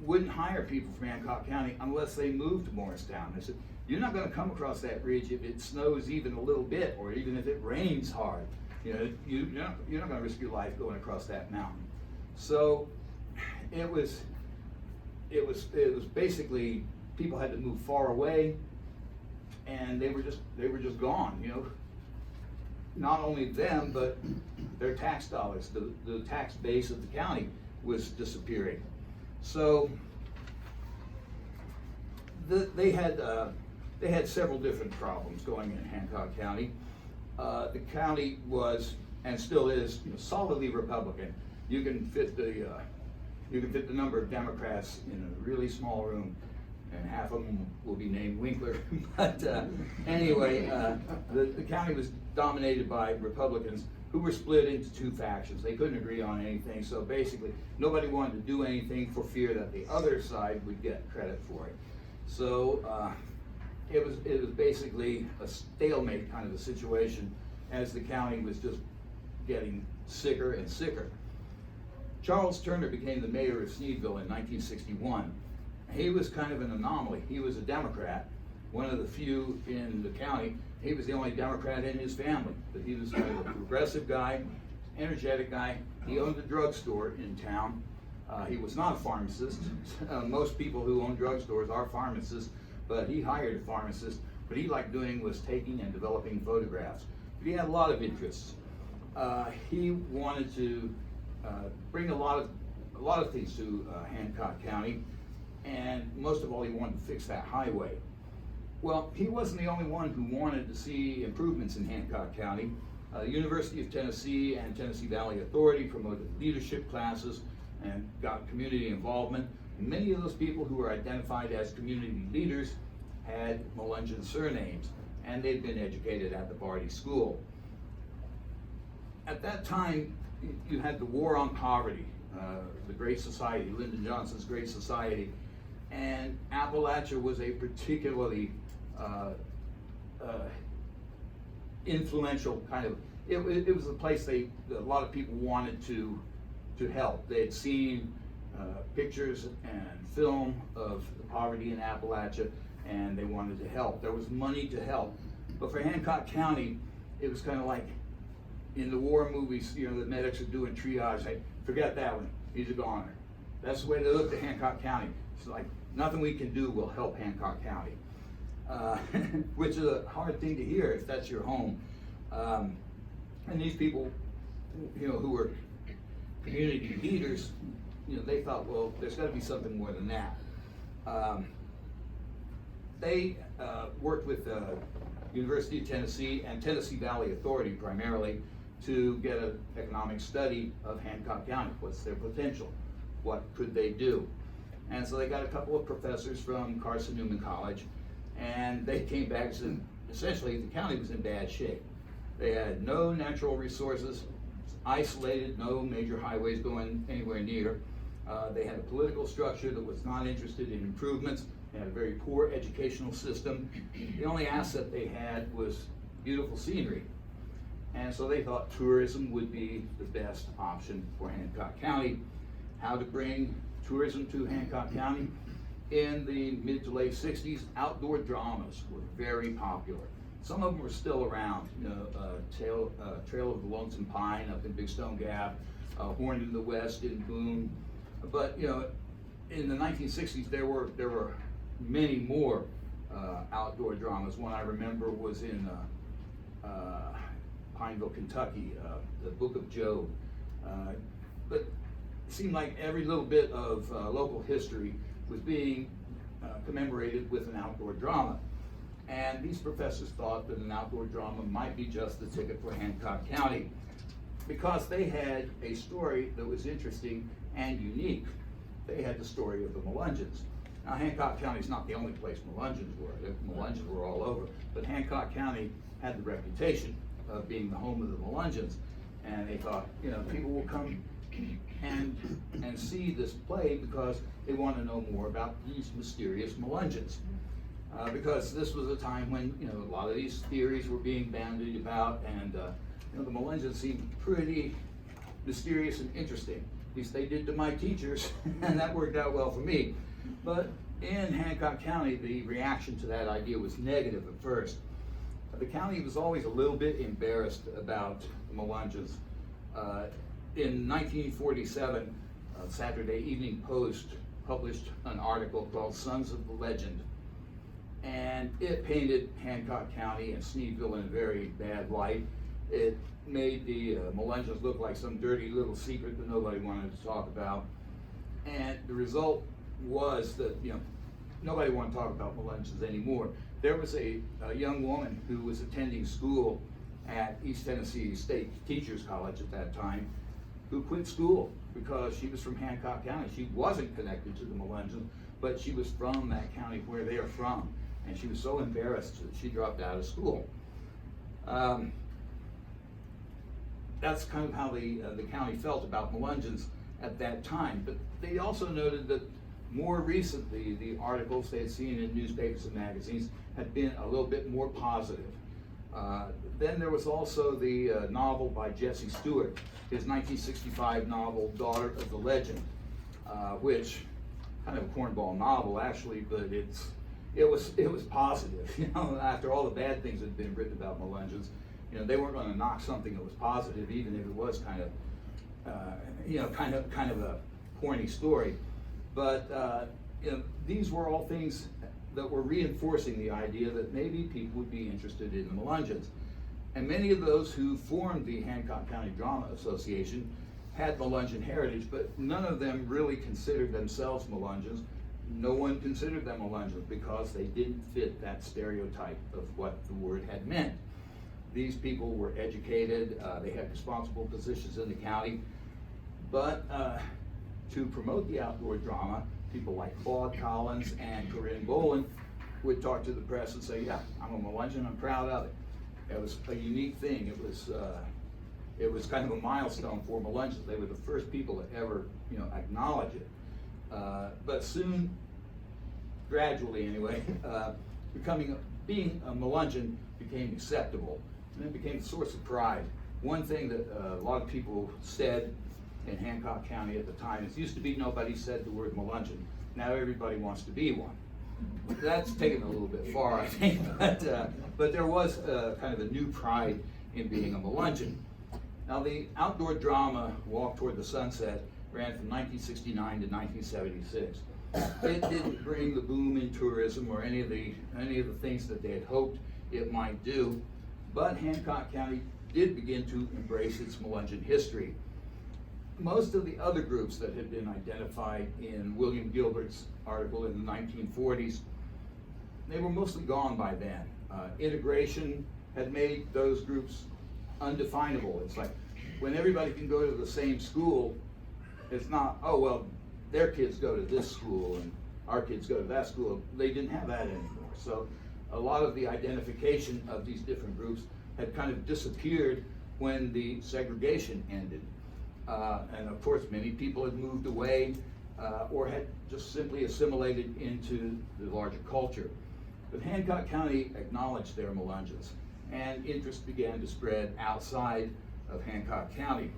wouldn't hire people from Hancock County unless they moved to Morristown. They said, "You're not going to come across that ridge if it snows even a little bit, or even if it rains hard. You're not going to risk your life going across that mountain." So it was basically people had to move far away, and they were just gone. Not only them, but their tax dollars, the tax base of the county was disappearing. So they had several different problems going in Hancock County. The county was, and still is, solidly Republican. You can fit the number of Democrats in a really small room, and half of them will be named Winkler. But anyway, the county was dominated by Republicans who were split into 2 factions. They couldn't agree on anything, so basically nobody wanted to do anything for fear that the other side would get credit for it. So it was basically a stalemate kind of a situation as the county was just getting sicker and sicker. Charles Turner became the mayor of Sneedville in 1961. He was kind of an anomaly. He was a Democrat, one of the few in the county he was the only Democrat in his family, but he was kind of a progressive guy, energetic guy. He owned a drugstore in town. He was not a pharmacist. Most people who own drugstores are pharmacists, but he hired a pharmacist. What he liked doing was taking and developing photographs. But he had a lot of interests. He wanted to bring a lot of things to Hancock County, and most of all, he wanted to fix that highway. Well, he wasn't the only one who wanted to see improvements in Hancock County. University of Tennessee and Tennessee Valley Authority promoted leadership classes and got community involvement. And many of those people who were identified as community leaders had Melungeon surnames, and they'd been educated at the Vardy School. At that time, you had the war on poverty, the Great Society, Lyndon Johnson's Great Society, and Appalachia was a particularly influential kind of, it was a place a lot of people wanted to help. They had seen pictures and film of the poverty in Appalachia, and they wanted to help. There was money to help. But for Hancock County, it was kind of like in the war movies, you know, the medics are doing triage. Hey, forget that one, he's a goner. That's the way they looked at Hancock County. It's like, nothing we can do will help Hancock County. Which is a hard thing to hear if that's your home. And these people, you know, who were community leaders, you know, they thought, well, there's got to be something more than that. They worked with University of Tennessee and Tennessee Valley Authority primarily to get an economic study of Hancock County. What's their potential? What could they do? And so they got a couple of professors from Carson Newman College, and they came back and said, essentially, the county was in bad shape. They had no natural resources, isolated, no major highways going anywhere near. They had a political structure that was not interested in improvements. They had a very poor educational system. The only asset they had was beautiful scenery. And so they thought tourism would be the best option for Hancock County. How to bring tourism to Hancock County? In the mid to late 60s, outdoor dramas were very popular. Some of them are still around, you know, Trail of the Lonesome Pine up in Big Stone Gap, Horn in the West in Boone. But, you know, in the 1960s, there were many more outdoor dramas. One I remember was in Pineville, Kentucky, the Book of Job. But it seemed like every little bit of local history was being commemorated with an outdoor drama. And these professors thought that an outdoor drama might be just the ticket for Hancock County because they had a story that was interesting and unique. They had the story of the Melungeons. Now, Hancock County is not the only place Melungeons were. The Melungeons were all over, but Hancock County had the reputation of being the home of the Melungeons. And they thought, you know, people will come and see this play because they want to know more about these mysterious Melungeons. Because this was a time when, you know, a lot of these theories were being bandied about, and you know, the Melungeons seemed pretty mysterious and interesting. At least they did to my teachers, and that worked out well for me. But in Hancock County, the reaction to that idea was negative at first. The county was always a little bit embarrassed about the Melungeons. In 1947, Saturday Evening Post published an article called Sons of the Legend. And it painted Hancock County and Sneedville in a very bad light. It made the Melungeons look like some dirty little secret that nobody wanted to talk about. And the result was that, you know, nobody wanted to talk about Melungeons anymore. There was a young woman who was attending school at East Tennessee State Teachers College at that time who quit school because she was from Hancock County. She wasn't connected to the Melungeons, but she was from that county where they are from. And she was so embarrassed that she dropped out of school. That's kind of how the county felt about Melungeons at that time. But they also noted that more recently, the articles they had seen in newspapers and magazines had been a little bit more positive. Then there was also the novel by Jesse Stewart, his 1965 novel, Daughter of the Legend, which, kind of a cornball novel actually, but it was positive. You know, after all the bad things that had been written about Melungeons, you know, they weren't going to knock something that was positive, even if it was kind of a corny story. But you know, these were all things that were reinforcing the idea that maybe people would be interested in the Melungeons. And many of those who formed the Hancock County Drama Association had Melungeon heritage, but none of them really considered themselves Melungeons. No one considered them Melungeons because they didn't fit that stereotype of what the word had meant. These people were educated, they had responsible positions in the county, but to promote the outdoor drama, people like Claude Collins and Corinne Boland would talk to the press and say, yeah, I'm a Melungeon, I'm proud of it. It was a unique thing. It was kind of a milestone for Melungeons. They were the first people to ever, you know, acknowledge it. But soon, gradually anyway, being a Melungeon became acceptable, and it became a source of pride. One thing that a lot of people said in Hancock County at the time is, used to be nobody said the word Melungeon. Now everybody wants to be one. That's taken a little bit far, I think, but there was kind of a new pride in being a Melungeon. Now the outdoor drama Walk Toward the Sunset ran from 1969 to 1976. It didn't bring the boom in tourism or any of the things that they had hoped it might do, but Hancock County did begin to embrace its Melungeon history. Most of the other groups that had been identified in William Gilbert's article in the 1940s, they were mostly gone by then. Integration had made those groups undefinable. It's like, when everybody can go to the same school, it's not, oh, well, their kids go to this school and our kids go to that school. They didn't have that anymore. So a lot of the identification of these different groups had kind of disappeared when the segregation ended. And of course, many people had moved away or had just simply assimilated into the larger culture. But Hancock County acknowledged their Melungeons, and interest began to spread outside of Hancock County.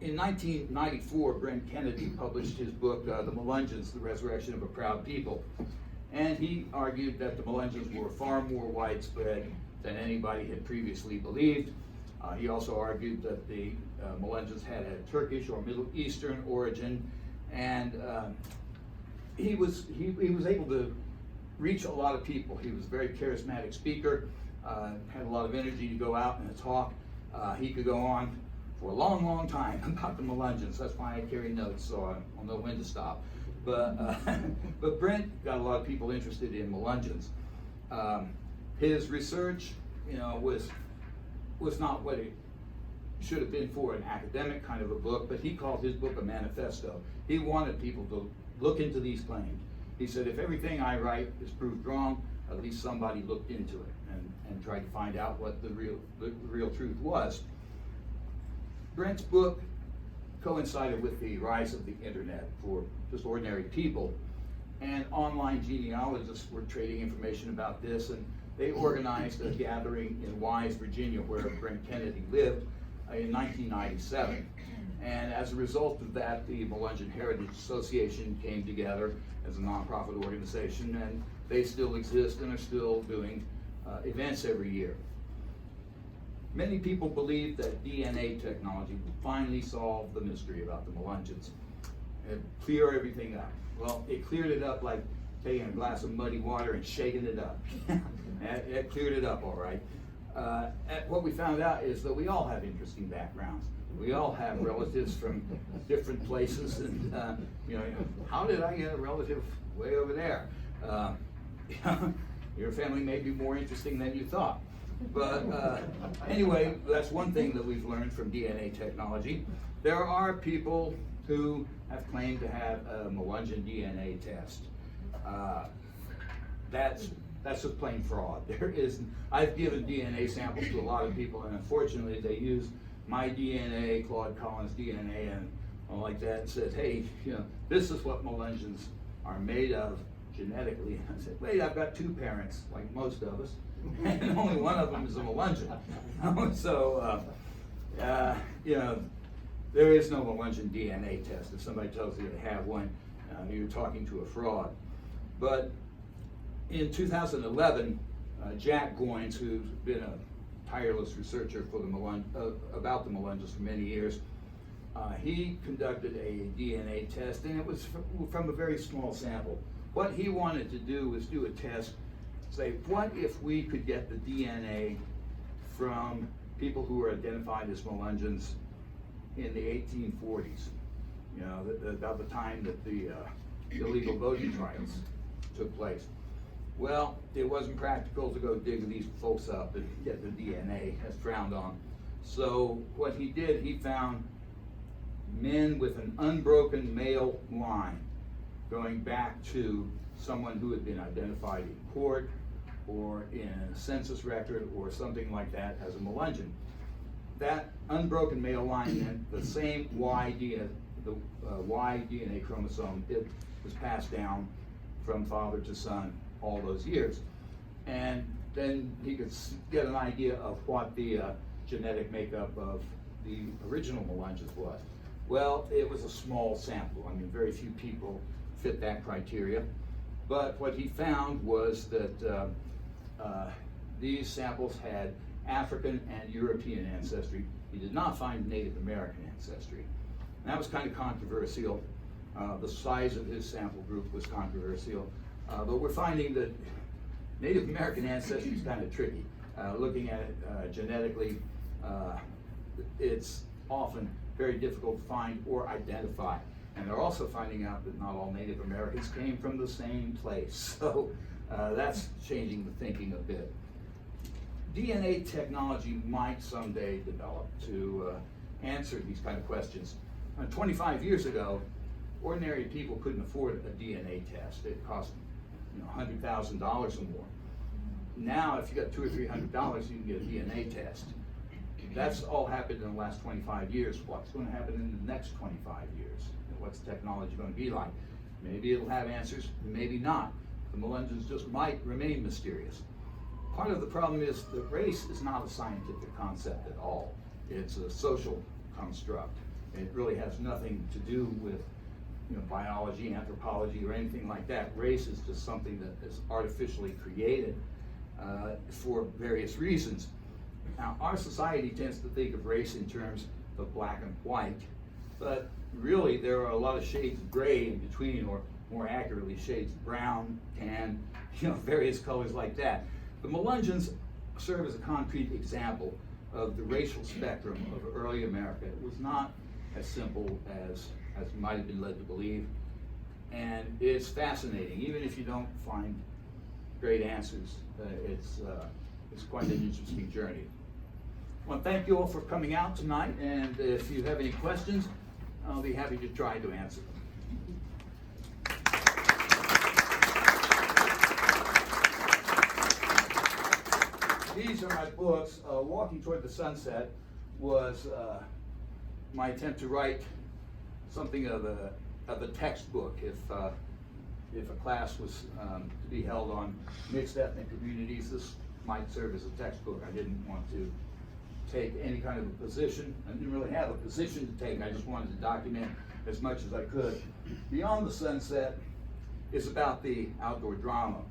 In 1994, Brent Kennedy published his book, The Melungeons, The Resurrection of a Proud People. And he argued that the Melungeons were far more widespread than anybody had previously believed. He also argued that the Melungeons had a Turkish or Middle Eastern origin, and he was able to reach a lot of people. He was a very charismatic speaker, had a lot of energy to go out and talk. He could go on for a long, long time about the Melungeons. That's why I carry notes, so I'll know when to stop. But Brent got a lot of people interested in Melungeons. His research, you know, was not what it should have been for an academic kind of a book, but he called his book a manifesto. He wanted people to look into these claims. He said, if everything I write is proved wrong, at least somebody looked into it and tried to find out what the real truth was. Brent's book coincided with the rise of the internet for just ordinary people, and online genealogists were trading information about this, and they organized a gathering in Wise, Virginia, where Brent Kennedy lived, in 1997. And as a result of that, the Melungeon Heritage Association came together as a nonprofit organization, and they still exist and are still doing events every year. Many people believe that DNA technology will finally solve the mystery about the Melungeons and clear everything up. Well, it cleared it up like taking a glass of muddy water and shaking it up. It cleared it up all right. What we found out is that we all have interesting backgrounds. We all have relatives from different places, and you know, how did I get a relative way over there? Your family may be more interesting than you thought. But anyway, that's one thing that we've learned from DNA technology. There are people who have claimed to have a Melungeon DNA test. That's just plain fraud. I've given DNA samples to a lot of people, and unfortunately they use my DNA, Claude Collins' DNA, and all like that, and said, hey, you know, this is what Melungeons are made of genetically. And I said, wait, I've got two parents, like most of us, and only one of them is a Melungeon. So, you know, there is no Melungeon DNA test. If somebody tells you they have one, you're talking to a fraud. But in 2011, Jack Goins, who's been a tireless researcher for about the Melungeons for many years, he conducted a DNA test, and it was from a very small sample. What he wanted to do was do a test, say, what if we could get the DNA from people who were identified as Melungeons in the 1840s, you know, about the time that the illegal voting trials took place. Well, it wasn't practical to go dig these folks up and get the DNA, as frowned on. So what he did, he found men with an unbroken male line going back to someone who had been identified in court or in a census record or something like that as a Melungeon. That unbroken male line meant the same Y DNA chromosome. It was passed down from father to son all those years. And then he could get an idea of what the genetic makeup of the original Melungeons was. Well, it was a small sample. I mean, very few people fit that criteria. But what he found was that these samples had African and European ancestry. He did not find Native American ancestry. And that was kind of controversial. The size of his sample group was controversial. But we're finding that Native American ancestry is kind of tricky. Looking at it genetically, it's often very difficult to find or identify. And they're also finding out that not all Native Americans came from the same place. So that's changing the thinking a bit. DNA technology might someday develop to answer these kind of questions. 25 years ago, ordinary people couldn't afford a DNA test. It cost $100,000 or more. Now, if you got $200 or $300, you can get a DNA test. That's all happened in the last 25 years. What's going to happen in the next 25 years? What's technology going to be like? Maybe it'll have answers, maybe not. The Melungeons just might remain mysterious. Part of the problem is that race is not a scientific concept at all. It's a social construct. It really has nothing to do with biology, anthropology, or anything like that. Race is just something that is artificially created for various reasons. Now, our society tends to think of race in terms of black and white, but really there are a lot of shades of gray in between, or more accurately, shades of brown, tan, various colors like that. The Melungeons serve as a concrete example of the racial spectrum of early America. It was not as simple as might have been led to believe, and it's fascinating. Even if you don't find great answers, it's quite an interesting journey. I want to thank you all for coming out tonight, and if you have any questions, I'll be happy to try to answer them. These are my books. Walking Toward the Sunset was my attempt to write something of a textbook. If a class was to be held on mixed ethnic communities, this might serve as a textbook. I didn't want to take any kind of a position. I didn't really have a position to take. I just wanted to document as much as I could. Beyond the Sunset is about the outdoor drama.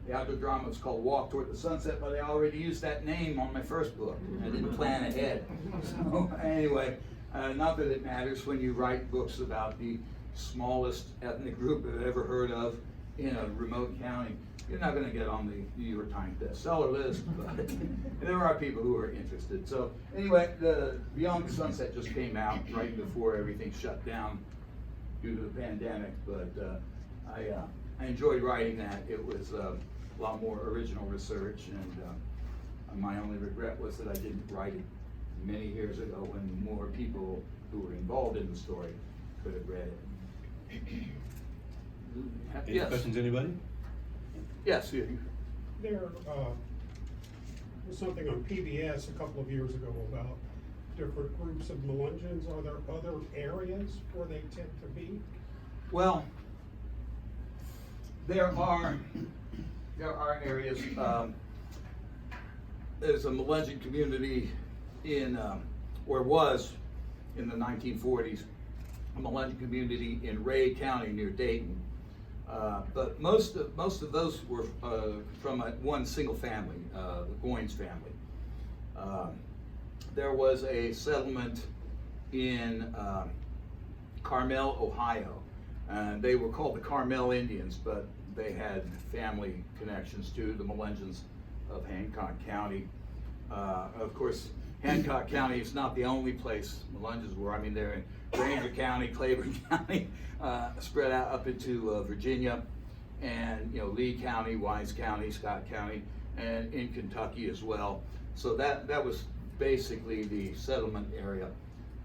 The outdoor drama is called Walk Toward the Sunset, but I already used that name on my first book. I didn't plan ahead. So anyway, not that it matters when you write books about the smallest ethnic group I've ever heard of in a remote county. You're not going to get on the New York Times bestseller list, but there are people who are interested. So anyway, the Beyond the Sunset just came out right before everything shut down due to the pandemic, but I enjoyed writing that. It was a lot more original research, and my only regret was that I didn't write it many years ago when more people who were involved in the story could have read it. Any Yes. questions, anybody? Yes. There was something on PBS a couple of years ago about different groups of Melungeons. Are there other areas where they tend to be? Well, there are areas. There's a Melungeon community or was in the 1940s, a Melungeon community in Ray County near Dayton. but most of those were from one single family, the Goins family. There was a settlement in Carmel, Ohio, and they were called the Carmel Indians, but they had family connections to the Melungeons of Hancock County. Of course, Hancock County is not the only place Melungeons were. I mean, they're in Granger County, Claiborne County, spread out up into Virginia, and Lee County, Wise County, Scott County, and in Kentucky as well. So that was basically the settlement area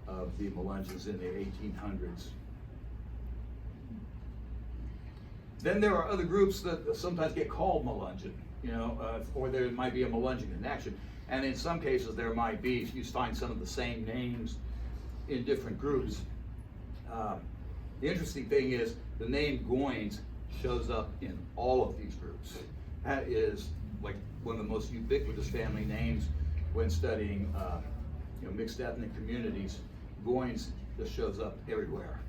of the Melungeons in the 1800s. Then there are other groups that sometimes get called Melungeon, or there might be a Melungeon connection. And in some cases there might be, you find some of the same names in different groups. The interesting thing is the name Goins shows up in all of these groups. That is like one of the most ubiquitous family names when studying mixed ethnic communities. Goins just shows up everywhere.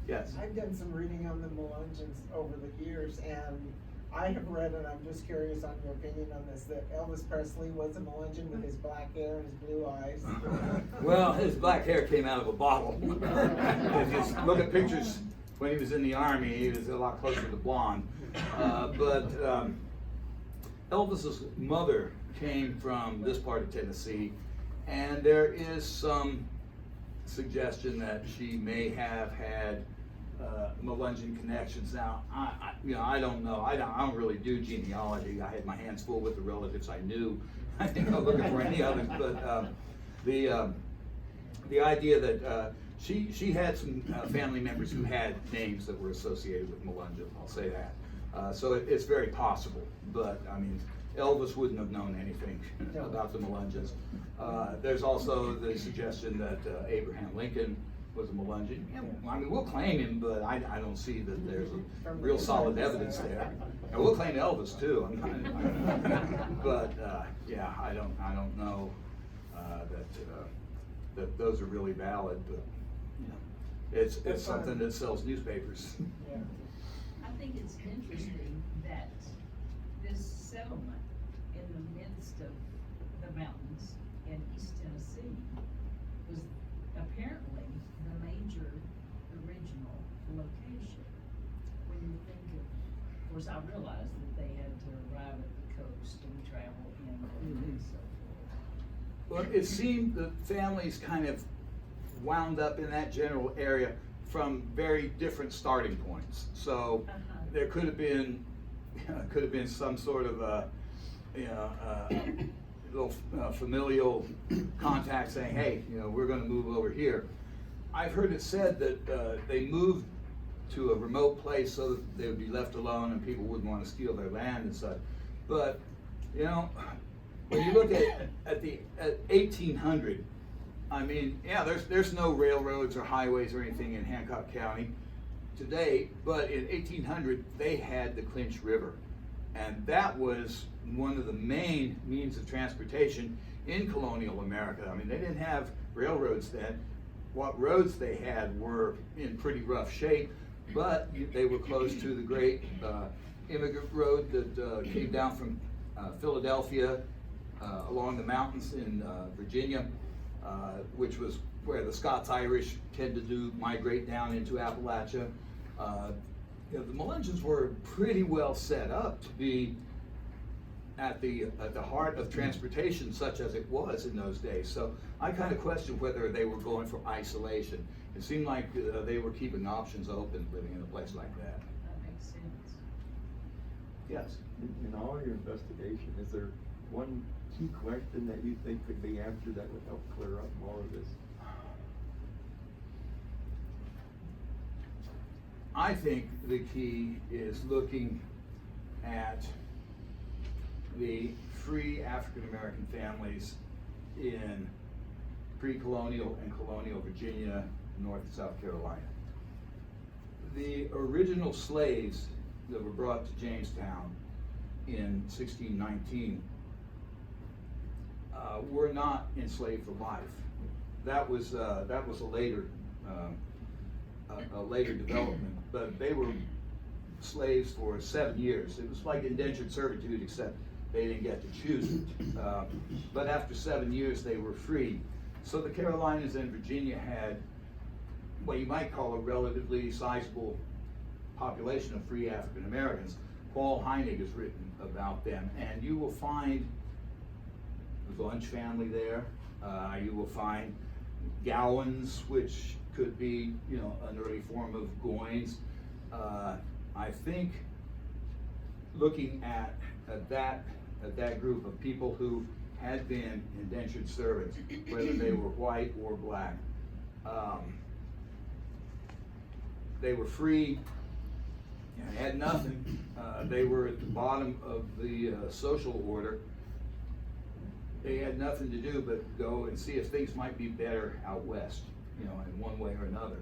Yes? I've done some reading on the Melungeons over the years, and I have read, and I'm just curious on your opinion on this, that Elvis Presley was a Melungeon with his black hair and his blue eyes. Well, his black hair came out of a bottle. If you look at pictures when he was in the Army, he was a lot closer to blonde. But Elvis's mother came from this part of Tennessee, and there is some suggestion that she may have had Melungeon connections. Now, I don't know. I don't really do genealogy. I had my hands full with the relatives I knew. I didn't go looking for any others. But the idea that she had some family members who had names that were associated with Melungeon. I'll say that. So it's very possible. But I mean, Elvis wouldn't have known anything about the Melungeons. There's also the suggestion that Abraham Lincoln was a Melungeon. Yeah, I mean, we'll claim him, but I don't see that there's a real solid evidence there. And we'll claim Elvis too. But yeah, I don't know that those are really valid. But it's something that sells newspapers. Yeah. I think it's interesting that this settlement in the midst of the mountains in East Tennessee was apparently the major original location. When you think of course, I realized that they had to arrive at the coast and travel inland and so forth. Well, it seemed that families kind of wound up in that general area from very different starting points. So there could have been some sort of little familial contact saying, hey, we're going to move over here. I've heard it said that they moved to a remote place so that they would be left alone and people wouldn't want to steal their land and such. But when you look at 1800, I mean, yeah, there's no railroads or highways or anything in Hancock County today, but in 1800 they had the Clinch River, and that was one of the main means of transportation in colonial America. I mean, they didn't have railroads then. What roads they had were in pretty rough shape, but they were close to the great immigrant road that came down from Philadelphia along the mountains in Virginia, which was where the Scots-Irish tended to migrate down into Appalachia. The Melungeons were pretty well set up to be at the heart of transportation, such as it was in those days. So I kind of question whether they were going for isolation. It seemed like they were keeping options open living in a place like that. That makes sense. Yes. In all your investigation, is there one key question that you think could be answered that would help clear up more of this? I think the key is looking at the free African American families in pre-colonial and colonial Virginia, North and South Carolina. The original slaves that were brought to Jamestown in 1619 were not enslaved for life. That was a later a later development, but they were slaves for 7 years. It was like indentured servitude, except they didn't get to choose it. But after 7 years, they were free. So the Carolinas and Virginia had what you might call a relatively sizable population of free African Americans. Paul Heinig has written about them, and you will find the Lunch family there. You will find Gowans, which could be, you know, an early form of Goins. I think looking at that group of people who had been indentured servants, whether they were white or black, they were free and had nothing. They were at the bottom of the social order. They had nothing to do but go and see if things might be better out west, you know, in one way or another.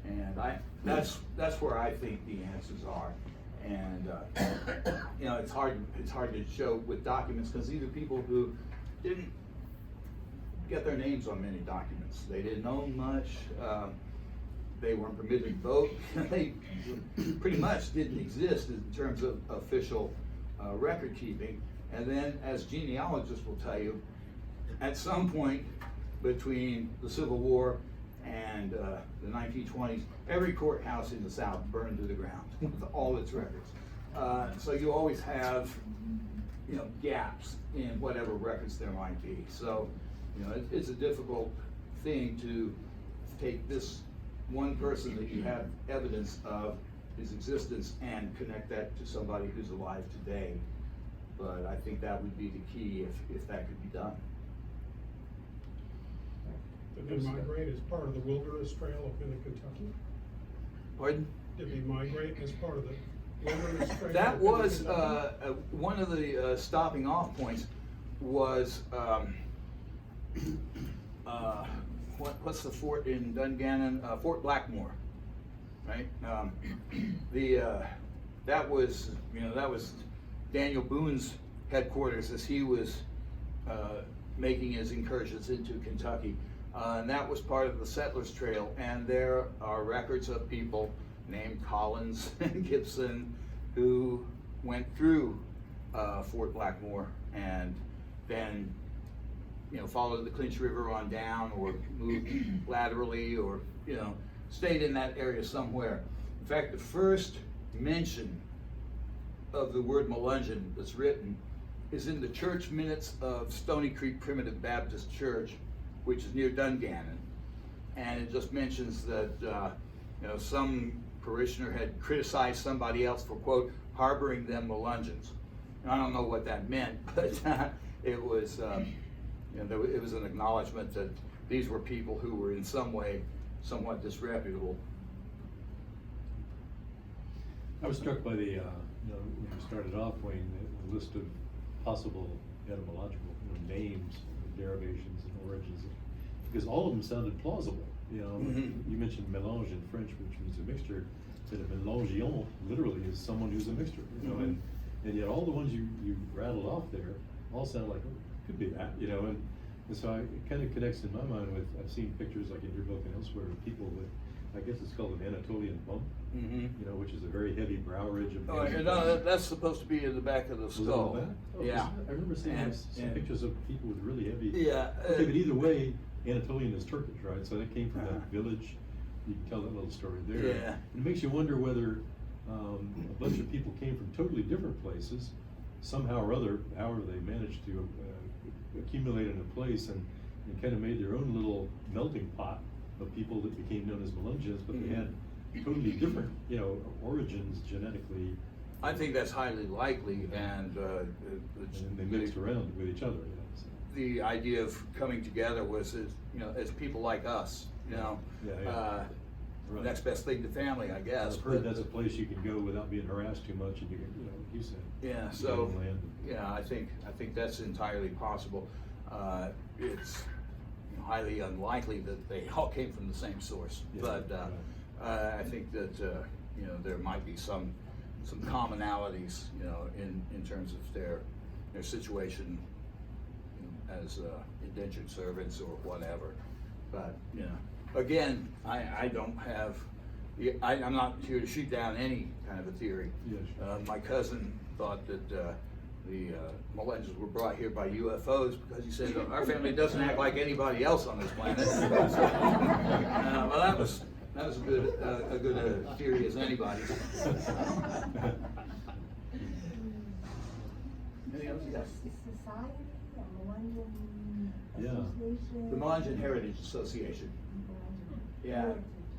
And that's where I think the answers are. And you know, it's hard to show with documents, because these are people who didn't get their names on many documents. They didn't own much. They weren't permitted to vote. They pretty much didn't exist in terms of official record keeping. And then, as genealogists will tell you, at some point between the Civil War and the 1920s, every courthouse in the South burned to the ground with all its records. So you always have, you know, gaps in whatever records there might be. So, you know, it's a difficult thing to take this one person that you have evidence of his existence and connect that to somebody who's alive today. But I think that would be the key if that could be done. Did they migrate as part of the wilderness trail up into Kentucky? Pardon? Did they migrate as part of the wilderness trail? That up into was Kentucky? one of the stopping off points was what's the fort in Dungannon? Fort Blackmore, right? That was, you know, that was Daniel Boone's headquarters as he was making his incursions into Kentucky. And that was part of the Settlers Trail, and there are records of people named Collins and Gibson who went through Fort Blackmore and then, you know, followed the Clinch River on down, or moved laterally, or, you know, stayed in that area somewhere. In fact, the first mention of the word Melungeon that's written is in the church minutes of Stony Creek Primitive Baptist Church, which is near Dungannon. And it just mentions that, you know, some parishioner had criticized somebody else for, quote, harboring them Melungeons. And I don't know what that meant, but it was, you know, it was an acknowledgement that these were people who were in some way somewhat disreputable. I was struck by the, you know, when you started off, Wayne, the list of possible etymological, you know, names, derivations, and origins, because all of them sounded plausible. You know, you mentioned mélange in French, which means a mixture, but a Melungeon literally is someone who's a mixture. You know, and yet all the ones you rattled off there all sound like, oh, could be that. You know, and so it kind of connects in my mind with, I've seen pictures like in your book and elsewhere of people with, I guess it's called an Anatolian bump, you know, which is a very heavy brow ridge of. Oh, no, that's supposed to be in the back of the Was it skull. on that? Oh, Yeah. I remember seeing some pictures of people with really heavy. Yeah. Okay, but either way, Anatolian is Turkish, right? So that came from that village. You can tell that little story there. Yeah. And it makes you wonder whether a bunch of people came from totally different places, somehow or other, however they managed to accumulate in a place and kind of made their own little melting pot of people that became known as Melungeons, but they had totally different, you know, origins genetically. I think that's highly likely, and And they mixed around with each other. You know, so. the idea of coming together was, as, you know, as people like us, you know, Right. next best thing to family, I guess. I've heard that's a place you can go without being harassed too much, and you can, you know, like you said. Yeah, you so, can land. yeah, I think that's entirely possible. It's highly unlikely that they all came from the same source, Yeah, but right. I think that you know, there might be some commonalities, you know, in terms of their situation, you know, as indentured servants or whatever. But, you know, again, I don't have I'm not here to shoot down any kind of a theory. Yes. My cousin thought that the Melungeons were brought here by UFOs because he said our family doesn't act like anybody else on this planet. Well, that was a good theory as anybody's. Anything else you got? Society, a Melungeon Yeah. Association. The Melungeon Heritage Association. Yeah,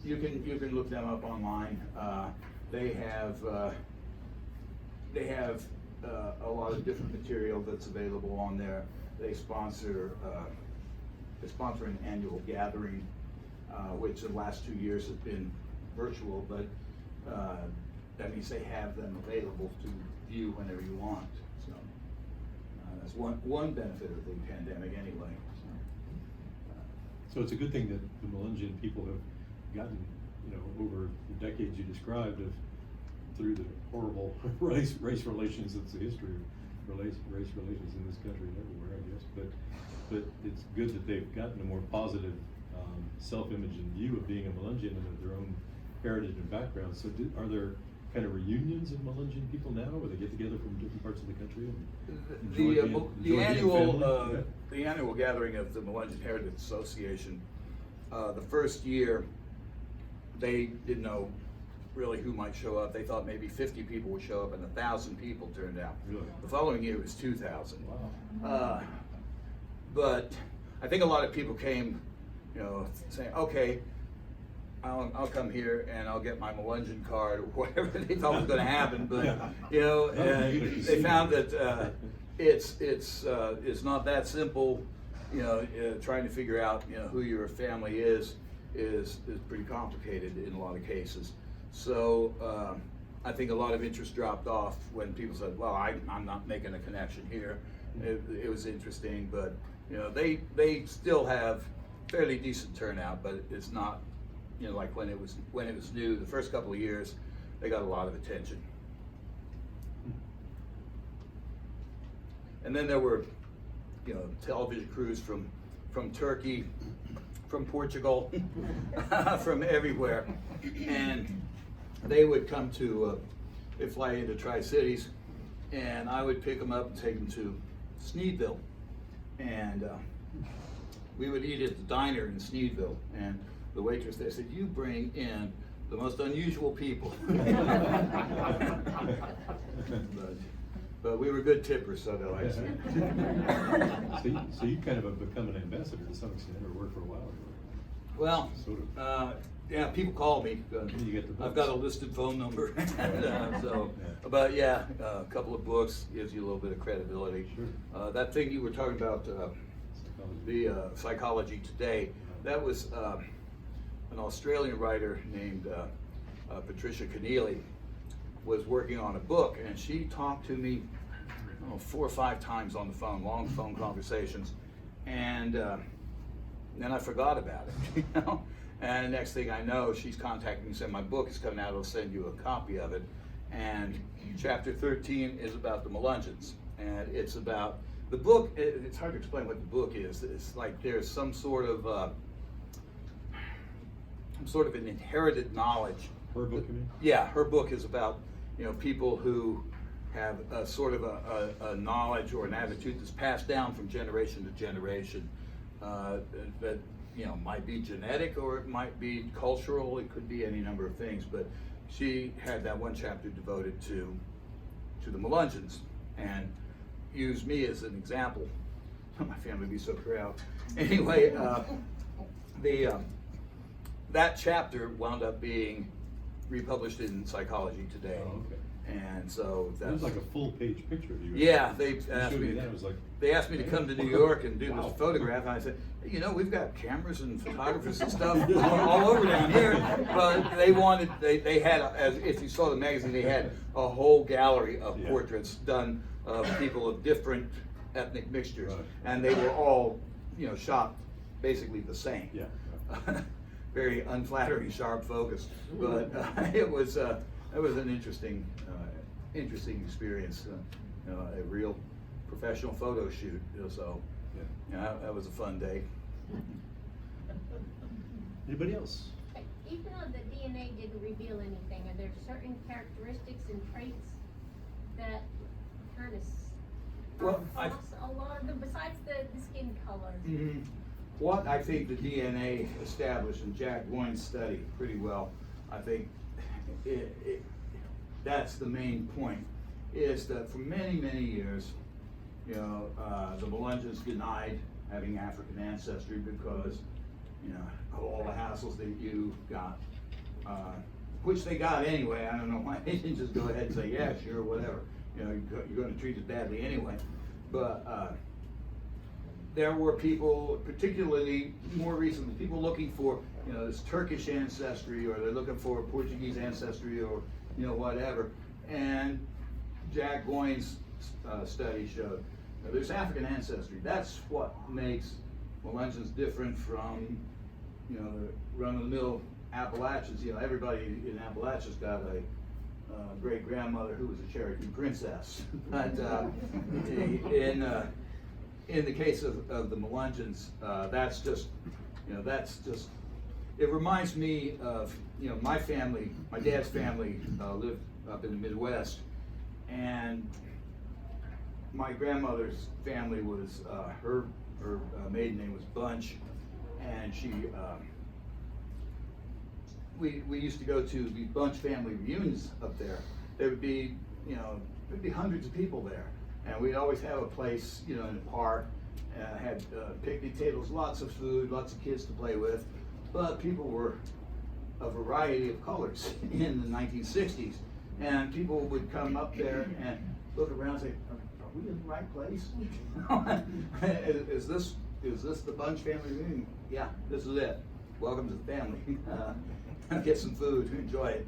you can look them up online. They have a lot of different material that's available on there. They sponsor an annual gathering, which the last 2 years has been virtual, but that means they have them available to view whenever you want. So that's one benefit of the pandemic anyway. So it's a good thing that the Melungeon people have gotten, over the decades you described through the horrible race relations. It's the history of race relations in this country and everywhere, I guess. But it's good that they've gotten a more positive self-image and view of being a Melungeon and of their own heritage and background. So are there kind of reunions of Melungeon people now, where they get together from different parts of the country? And The annual gathering of the Melungeon Heritage Association, the first year, they didn't know really who might show up. They thought maybe 50 people would show up, and 1,000 people turned out. Really? The following year it was 2,000. Wow. But I think a lot of people came, saying, okay, I'll come here and I'll get my Melungeon card or whatever they thought was going to happen. But they found that it's not that simple. Trying to figure out who your family is pretty complicated in a lot of cases. So I think a lot of interest dropped off when people said, well, I'm not making a connection here. It was interesting, but they still have fairly decent turnout, but it's not like when it was new. The first couple of years, they got a lot of attention. And then there were television crews from Turkey, from Portugal, from everywhere, and they would come to, they'd fly into Tri-Cities, and I would pick them up and take them to Sneedville, and we would eat at the diner in Sneedville, and the waitress there said, "You bring in the most unusual people." But we were good tippers, so they liked it. So you kind of have become an ambassador to some extent, or worked for a while. Well, Sort of. yeah, people call me. You get the I've books. got a listed phone number. But yeah, a couple of books gives you a little bit of credibility. Sure. That thing you were talking about, the Psychology Today, that was an Australian writer named Patricia Keneally was working on a book, and she talked to me 4 or 5 times on the phone, long phone conversations, and then I forgot about it, And next thing I know, she's contacting me saying, my book is coming out, I'll send you a copy of it. And chapter 13 is about the Melungeons, and it's about, the book, it's hard to explain what the book is. It's like there's some sort of an inherited knowledge. Her book, you mean? Yeah, her book is about people who have a sort of a knowledge or an attitude that's passed down from generation to generation. That might be genetic, or it might be cultural. It could be any number of things. But she had that one chapter devoted to the Melungeons, and used me as an example. My family would be so proud. Anyway, that chapter wound up being republished in Psychology Today. Oh, okay. And so It was like a full-page picture of you. yeah, they You asked showed me. me that. It was like, They asked me to come to New York and do Wow. this photograph, and I said, we've got cameras and photographers and stuff all over down here, but they had, as if you saw the magazine, they had a whole gallery of Yeah. portraits done of people of different ethnic mixtures, Right. and they were all, shot basically the same. yeah. Very unflattering, sharp focus, but it was an interesting experience, a real professional photo shoot. So, that was a fun day. Anybody else? even though the DNA didn't reveal anything, are there certain characteristics and traits that kind of Well, I- a lot of them, besides the skin color? Mhm. What I think the DNA established, and Jack Goins studied pretty well, I think that's the main point, is that for many, many years, you know, the Melungeons denied having African ancestry because, you know, of all the hassles that you got, which they got anyway. I don't know why they didn't just go ahead and say, yeah, sure, whatever. You know, you're gonna treat it badly anyway. But there were people, particularly more recently, people looking for, you know, this Turkish ancestry, or they're looking for Portuguese ancestry, or, you know, whatever. And Jack Goins' study showed that there's African ancestry. That's what makes Melungeons different from, you know, the run-of-the-mill Appalachians. You know, everybody in Appalachia's got a great grandmother who was a Cherokee princess. But in the case of the Melungeons, that's just, you know, it reminds me of, you know, my family, my dad's family lived up in the Midwest, and my grandmother's family was, her maiden name was Bunch, and she, we used to go to the Bunch family reunions up there. There would be, you know, there'd be hundreds of people there, and we'd always have a place, you know, in the park, had picnic tables, lots of food, lots of kids to play with, but people were a variety of colors in the 1960s, and people would come up there and look around and say, are we in the right place? Is this the Bunch family reunion? Yeah, this is it. Welcome to the family. Get some food, enjoy it.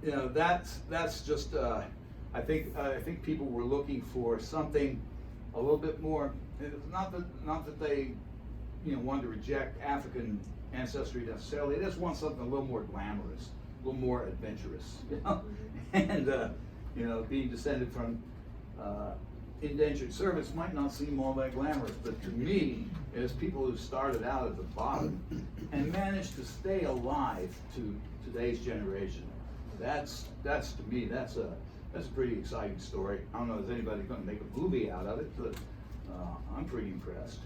You know, that's just, I think people were looking for something a little bit more, not that they, you know, wanted to reject African ancestry necessarily. They just want something a little more glamorous, a little more adventurous, you know. And you know, being descended from indentured servants might not seem all that glamorous, but to me, as people who started out at the bottom and managed to stay alive to today's generation, that's to me, that's a pretty exciting story. I don't know if anybody's going to make a movie out of it, but I'm pretty impressed.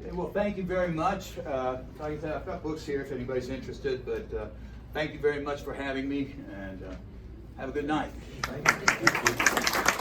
Okay, well, thank you very much. Like I said, I've got books here if anybody's interested, but thank you very much for having me, and have a good night. Thank you.